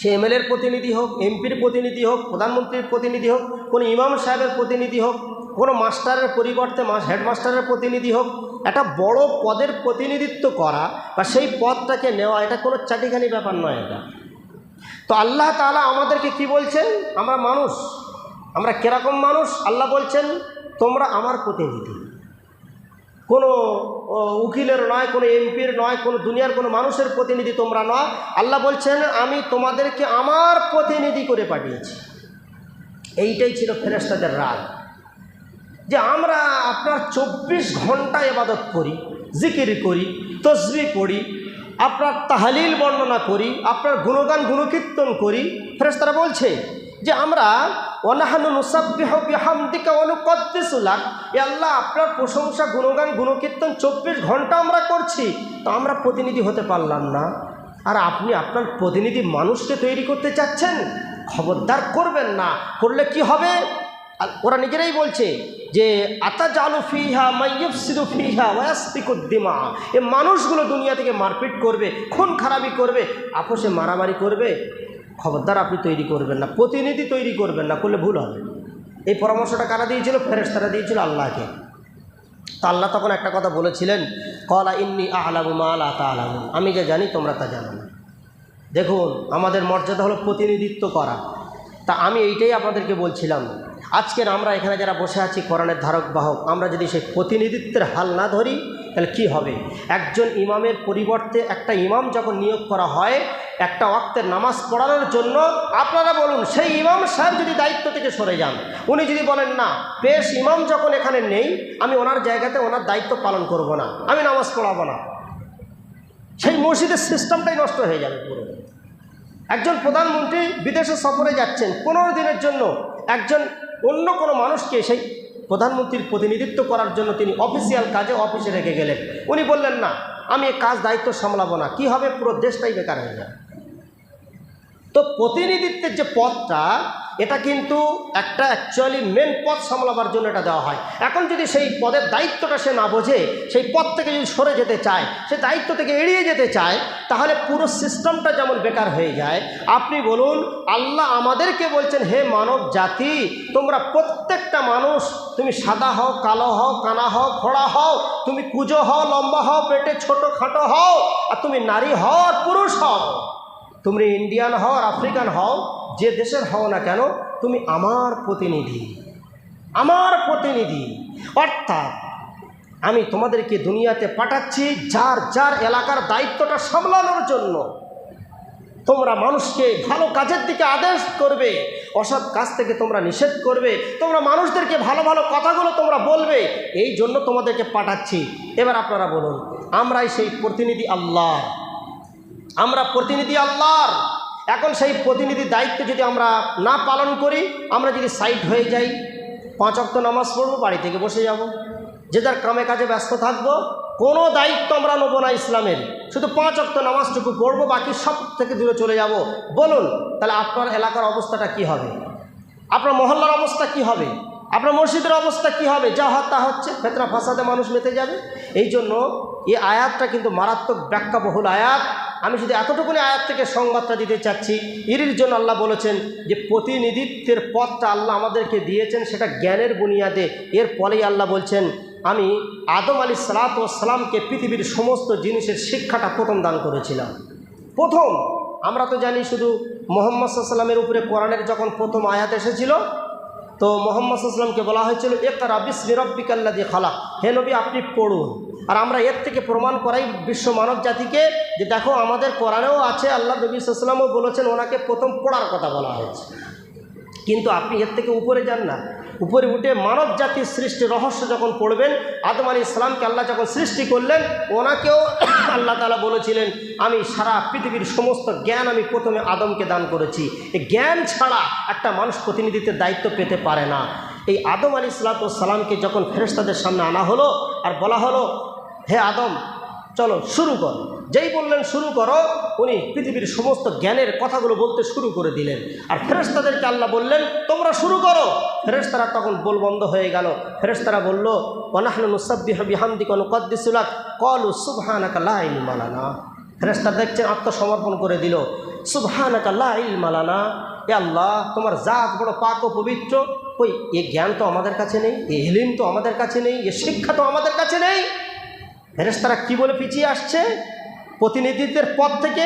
Speaker 1: সে এমএলএর প্রতিনিধি হোক, এমপির প্রতিনিধি হোক, প্রধানমন্ত্রীর প্রতিনিধি হোক, কোনো ইমাম সাহেবের প্রতিনিধি হোক, কোনো মাস্টারের পরিবর্তে হেডমাস্টারের প্রতিনিধি হোক, একটা বড় পদের প্রতিনিধিত্ব করা বা সেই পদটাকে নেওয়া, এটা কোনো চাটিখানি ব্যাপার নয় এটা। তো আল্লাহ তাআলা আমাদেরকে কি বলছেন? আমরা মানুষ, আমরা কিরকম মানুষ? আল্লাহ বলছেন তোমরা আমার প্রতিনিধি, কোনো উকিলের নয়, কোনো এমপির নয়, কোনো দুনিয়ার কোনো মানুষের প্রতিনিধি তোমরা নয়। আল্লাহ বলছেন আমি তোমাদেরকে আমার প্রতিনিধি করে পাঠিয়েছি। এইটাই ছিল ফেরেশতাদের রাগ, যে আমরা আপনার 24 ঘন্টা ইবাদত করি, জিকির করি, তসবিহ পড়ি, আপনার তাহলিল বর্ণনা করি, আপনার গুণগান গুণকীর্তন করি। ফেরেশতারা বলছে যে আমরা ওয়ানাহানু নুসাব্বিহু বিহামদিকা ওয়া নুকদ্দিসু লাক, এ আল্লাহ আপনার প্রশংসা, গুণগান, গুণকীর্তন 24 ঘন্টা আমরা করছি, তো আমরা প্রতিনিধি হতে পারলাম না, আর আপনি আপনার প্রতিনিধি মানুষকে তৈরি করতে চাচ্ছেন? খবরদার করবেন না। করলে কি হবে? ওরা নিজেরাই বলছে যে আতাজালু ফিহা মাইয়ুফসিদু ফিহা ওয়া ইয়াসফিকুদ দিমা, এই মানুষগুলো দুনিয়া থেকে মারপিট করবে, খুন খারাপি করবে, আপোষে মারামারি করবে। খবরদার আপনি তৈরি করবেন না, প্রতিনিধি তৈরি করবেন না, করলে ভুল হবে। এই পরামর্শটা কারা দিয়েছিল? ফেরেশতারা দিয়েছিল আল্লাহকে। তো আল্লাহ তখন একটা কথা বলেছিলেন, ক্বালা ইন্নী আ'লামু মা লা তা'লামুন, আমি যা জানি তোমরা তা জানো না। দেখুন, আমাদের মর্যাদা হলো প্রতিনিধিত্ব করা। তা আমি এইটাই আপনাদেরকে বলছিলাম, আজকের আমরা এখানে যারা বসে আছি কোরআনের ধারক বাহক, আমরা যদি সেই প্রতিনিধিত্বের হাল না ধরি, তাহলে কি হবে? একজন ইমামের পরিবর্তে একটা ইমাম যখন নিয়োগ করা হয় একটা ওয়াক্তের নামাজ পড়ানোর জন্য, আপনারা বলুন, সেই ইমাম সাহেব যদি দায়িত্ব থেকে সরে যান, উনি যদি বলেন না, পেশ ইমাম যখন এখানে নেই, আমি ওনার জায়গাতে ওনার দায়িত্ব পালন করব না, আমি নামাজ পড়াবো না, সেই মসজিদের সিস্টেমটাই নষ্ট হয়ে যাবে পুরো। একজন প্রধানমন্ত্রী বিদেশে সফরে যাচ্ছেন 15 দিনের জন্য, একজন অন্য কোনো মানুষকে সেই প্রধানমন্ত্রীর প্রতিনিধিত্ব করার জন্য তিনি অফিসিয়াল কাজে অফিসে রেখে গেলেন। উনি বললেন না, আমি এই কাজ দায়িত্ব সামলাবো না, কি হবে, পুরো দেশটাই বেকার হয়ে যাবে। তো প্রতিনিধিত্বের যে পদটা, এটা কিন্তু একটা অ্যাকচুয়ালি মেন পদ সামলাবার জন্য এটা দেওয়া হয়। এখন যদি সেই পদের দায়িত্বটা সে না বোঝে, সেই পদ থেকে যদি সরে যেতে চায়, সে দায়িত্ব থেকে এড়িয়ে যেতে চায়, তাহলে পুরো সিস্টেমটা যেমন বেকার হয়ে যায়। আপনি বলুন, আল্লাহ আমাদেরকে বলছেন, হে মানব জাতি, তোমরা প্রত্যেকটা মানুষ, তুমি সাদা হও, কালো হও, কানা হও, খোড়া হও, তুমি কুঁজো হও, লম্বা হও, পেটে ছোট খাটো হও, আর তুমি নারী হও আর পুরুষ হও, তুমি ইন্ডিয়ান হও আর আফ্রিকান হও, যে দেশের হও না কেন, তুমি আমার প্রতিনিধি, আমার প্রতিনিধি। অর্থাৎ আমি তোমাদেরকে দুনিয়াতে পাঠাচ্ছি যার যার এলাকার দায়িত্বটা সামলানোর জন্য। তোমরা মানুষকে ভালো কাজের দিকে আদেশ করবে, অসৎ কাজ থেকে তোমরা নিষেধ করবে, তোমরা মানুষদেরকে ভালো ভালো কথাগুলো তোমরা বলবে, এই জন্য তোমাদেরকে পাঠাচ্ছি। এবার আপনারা বলুন, আমরাই সেই প্রতিনিধি আল্লাহর, আমরা প্রতিনিধি আল্লাহর। এখন সেই প্রতিনিধির দায়িত্ব যদি আমরা না পালন করি, আমরা যদি সাইড হয়ে যাই, 5 ওয়াক্ত নামাজ পড়বো, বাড়ি থেকে বসে যাব, যে যার কামে কাজে ব্যস্ত থাকবো, কোনো দায়িত্ব আমরা নেব না ইসলামের, শুধু 5 ওয়াক্ত নামাজটুকু পড়বো, বাকি সব থেকে দূরে চলে যাব। বলুন তাহলে আপনার এলাকার অবস্থাটা কি হবে? আপনার মহল্লার অবস্থা কি হবে? আপনার মসজিদের অবস্থা কি হবে? যা হত্যা হচ্ছে, ফেতনা ফাসাদে মানুষ মেতে যাবে। এই জন্য এই আয়াতটা কিন্তু মারাত্মক ব্যাখ্যাবহুল আয়াত। আমি যদি এতটুকুনি আয়াত থেকে সংবাদটা দিতে চাচ্ছি, এর জন্য আল্লাহ বলেছেন যে প্রতিনিধিত্বের পথটা আল্লাহ আমাদেরকে দিয়েছেন, সেটা জ্ঞানের বুনিয়াদে। এর ফলেই আল্লাহ বলছেন, আমি আদম আলাইহিসসালামকে পৃথিবীর সমস্ত জিনিসের শিক্ষাটা প্রথম দান করেছিলাম। প্রথম, আমরা তো জানি শুধু মুহাম্মদ সাল্লাল্লাহু আলাইহি ওয়াসাল্লামের উপরে কোরআনের যখন প্রথম আয়াত এসেছিল, তো মুহাম্মদ সাল্লাল্লাহু আলাইহি ওয়াসাল্লামকে বলা হয়েছিল, ইকরা বিসমি রাব্বিকাল্লাযী খালাক, হে নবী আপনি পড়ুন। আর আমরা এর থেকে প্রমাণ করাই বিশ্ব মানব জাতিকে যে দেখো আমাদের কোরআনেও আছে, আল্লাহ নবী সাল্লাল্লাহু আলাইহি ওয়াসাল্লামও বলেছেন, ওনাকে প্রথম পড়ার কথা বলা হয়েছে। কিন্তু আপনি এর থেকে উপরে যান না, উপরে উঠে মানব জাতির সৃষ্টি রহস্য যখন পড়বেন, আদম আলাইহিস সালামকে আল্লাহ যখন সৃষ্টি করলেন, ওনাকেও আল্লাহ তাআলা বলেছিলেন, আমি সারা পৃথিবীর সমস্ত জ্ঞান আমি প্রথমে আদমকে দান করেছি। এই জ্ঞান ছাড়া একটা মানুষ প্রতিনিধিত্বের দায়িত্ব পেতে পারে না। এই আদম আলাইহিসসালামকে যখন ফেরেশতাদের সামনে আনা হলো আর বলা হলো, হে আদম চলো শুরু করো, যেই বললেন শুরু করো, উনি পৃথিবীর সমস্ত জ্ঞানের কথাগুলো বলতে শুরু করে দিলেন। আর ফেরেশতাদেরকে আল্লাহ বললেন তোমরা শুরু করো। ফেরেশতারা তখন বল বন্ধ হয়ে গেল। ফেরেশতারা বলল, ওয়ানাহনু নুসাব্বিহু বিহামদিকা ওয়া নুকদ্দিসু লাক, ক্বালু সুবহানাকা লা ইলমা লানা। ফেরেশতারা দেখছেন আত্মসমর্পণ করে দিল, সুবহানাকা লা ইলমা লানা, এ আল্লাহ তোমার জাত বড় পাক ও পবিত্র, ওই এ জ্ঞান তো আমাদের কাছে নেই, এ ইলম তো আমাদের কাছে নেই, এ শিক্ষা তো আমাদের কাছে নেই। ফেরেশতারা কি বলে পিছিয়ে আসছে প্রতিনিধিত্বের পদ থেকে?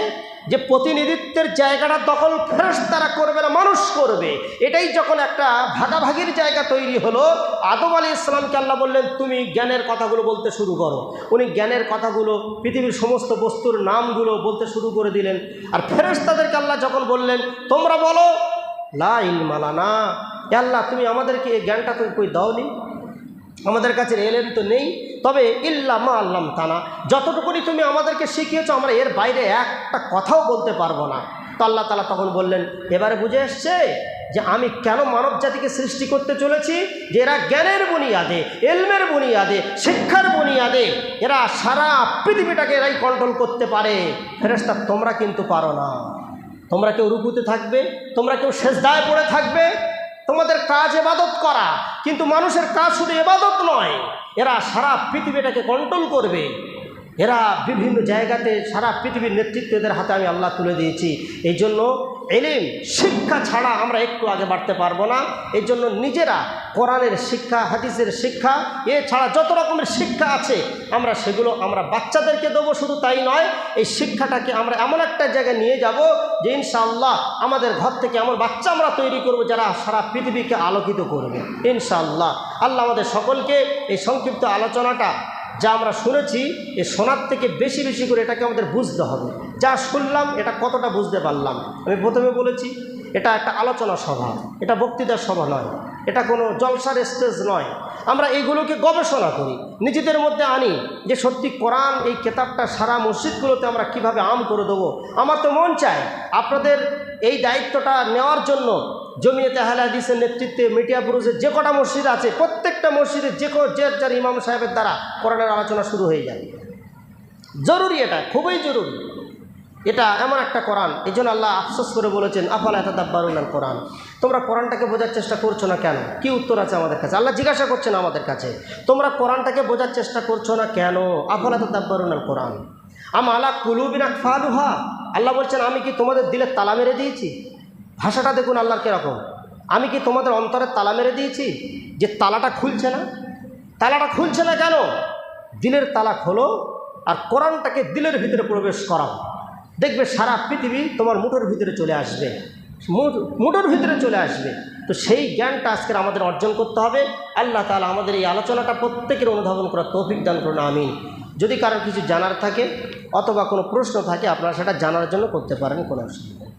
Speaker 1: যে প্রতিনিধিত্বের জায়গাটা দখল ফেরেশতারা করবে না, মানুষ করবে। এটাই যখন একটা ভাগাভাগির জায়গা তৈরি হলো, আদম আলাইহিস সালামকে আল্লাহ বললেন তুমি জ্ঞানের কথাগুলো বলতে শুরু করো। উনি জ্ঞানের কথাগুলো, পৃথিবীর সমস্ত বস্তুর নামগুলো বলতে শুরু করে দিলেন। আর ফেরেশতাদেরকে আল্লাহ যখন বললেন তোমরা বলো লা ইলমা লানা, আল্লাহ তুমি আমাদেরকে এই জ্ঞানটা তুমি কই দাওনি, আমাদের কাছে এলেম তো নেই, তবে ইল্লা মা আল্লামতানা, যতটুকুনি তুমি আমাদেরকে শিখিয়েছো আমরা এর বাইরে একটা কথাও বলতে পারবো না। তো আল্লাহ তাআলা তখন বললেন, এবারে বুঝে এসছে যে আমি কেন মানব জাতিকে সৃষ্টি করতে চলেছি, যে এরা জ্ঞানের বুনিয়াদে, এলমের বুনিয়াদে, শিক্ষার বুনিয়াদে এরা সারা পৃথিবীটাকে এরাই কন্ট্রোল করতে পারে। ফেরেশতা তোমরা কিন্তু পারো না, তোমরা কেউ রুকুতে থাকবে, তোমরা কেউ সেজদায় পড়ে থাকবে, তোমাদের কাজ ইবাদত করা, কিন্তু মানুষের কাজ শুধু ইবাদত নয়, এরা সারা পৃথিবীটাকে কন্ট্রোল করবে। এরা বিভিন্ন জায়গাতে সারা পৃথিবীর নেতৃত্ব এদের হাতে আমি আল্লাহ তুলে দিয়েছি। এই জন্য ইলম শিক্ষা ছাড়া আমরা একটু আগে বাড়তে পারবো না। এই জন্য নিজেরা কোরআনের শিক্ষা, হাদিসের শিক্ষা, এছাড়া যত রকমের শিক্ষা আছে আমরা সেগুলো আমরা বাচ্চাদেরকে দেবো। শুধু তাই নয়, এই শিক্ষাটাকে আমরা এমন একটা জায়গায় নিয়ে যাব যে ইনশাআল্লাহ আমাদের ঘর থেকে এমন বাচ্চা আমরা তৈরি করব যারা সারা পৃথিবীকে আলোকিত করবে ইনশাআল্লাহ। আল্লাহ আমাদের সকলকে এই সংক্ষিপ্ত আলোচনাটা যা আমরা শুনেছি, এ শোনার থেকে বেশি বেশি করে এটাকে আমাদের বুঝতে হবে। যা শুনলাম এটা কতটা বুঝতে পারলাম। আমি প্রথমে বলেছি এটা একটা আলোচনা সভা, এটা বক্তৃতার সভা নয়, এটা কোনো জলসার স্টেজ নয়। আমরা এইগুলোকে গবেষণা করি, নিজেদের মধ্যে আনি যে সত্যি কোরআন এই কিতাবটা সারা মসজিদগুলোতে আমরা কিভাবে আম করে দেবো। আমার তো মন চায় আপনাদের এই দায়িত্বটা নেওয়ার জন্য জমিয়তে আহলে হাদিসের নেতৃত্বে মিঠিয়াপুরুষের যে কটা মসজিদ আছে প্রত্যেকটা মসজিদে যে যার ইমাম সাহেবের দ্বারা কোরআনের আলোচনা শুরু হয়ে যায়। জরুরি, এটা খুবই জরুরি। এটা এমন একটা কোরআন, এই জন্য আল্লাহ আফসোস করে বলেছেন আফালা ইয়াতাদাব্বারুনাল কোরআন, তোমরা কোরআনটাকে বোঝার চেষ্টা করছো না কেন? কি উত্তর আছে আমাদের কাছে? আল্লাহ জিজ্ঞাসা করছেন আমাদের কাছে, তোমরা কোরআনটাকে বোঝার চেষ্টা করছো না কেন? আফালা ইয়াতাদাব্বারুনাল কোরআন আম আলা কুলুবিন আকফালুহা, আল্লাহ বলছেন আমি কি তোমাদের দিলে তালা মেরে দিয়েছি? ভাষাটা দেখুন আল্লাহর কীরকম, আমি কি তোমাদের অন্তরে তালা মেরে দিয়েছি যে তালাটা খুলছে না? তালাটা খুলছে না কেন? দিলের তালা খোলো আর কোরআনটাকে দিলের ভিতরে প্রবেশ করাও, দেখবে সারা পৃথিবী তোমার মুঠোর ভিতরে চলে আসবে, মুঠোর ভিতরে চলে আসবে। তো সেই জ্ঞানটা আজকের আমাদের অর্জন করতে হবে। আল্লাহ তাআলা আমাদের এই আলোচনাটা প্রত্যেকের অনুধাবন করার তৌফিক দান করুন, আমিন। যদি কারোর কিছু জানার থাকে অথবা কোনো প্রশ্ন থাকে আপনারা সেটা জানার জন্য করতে পারেন, কোনো অসুবিধা নেই।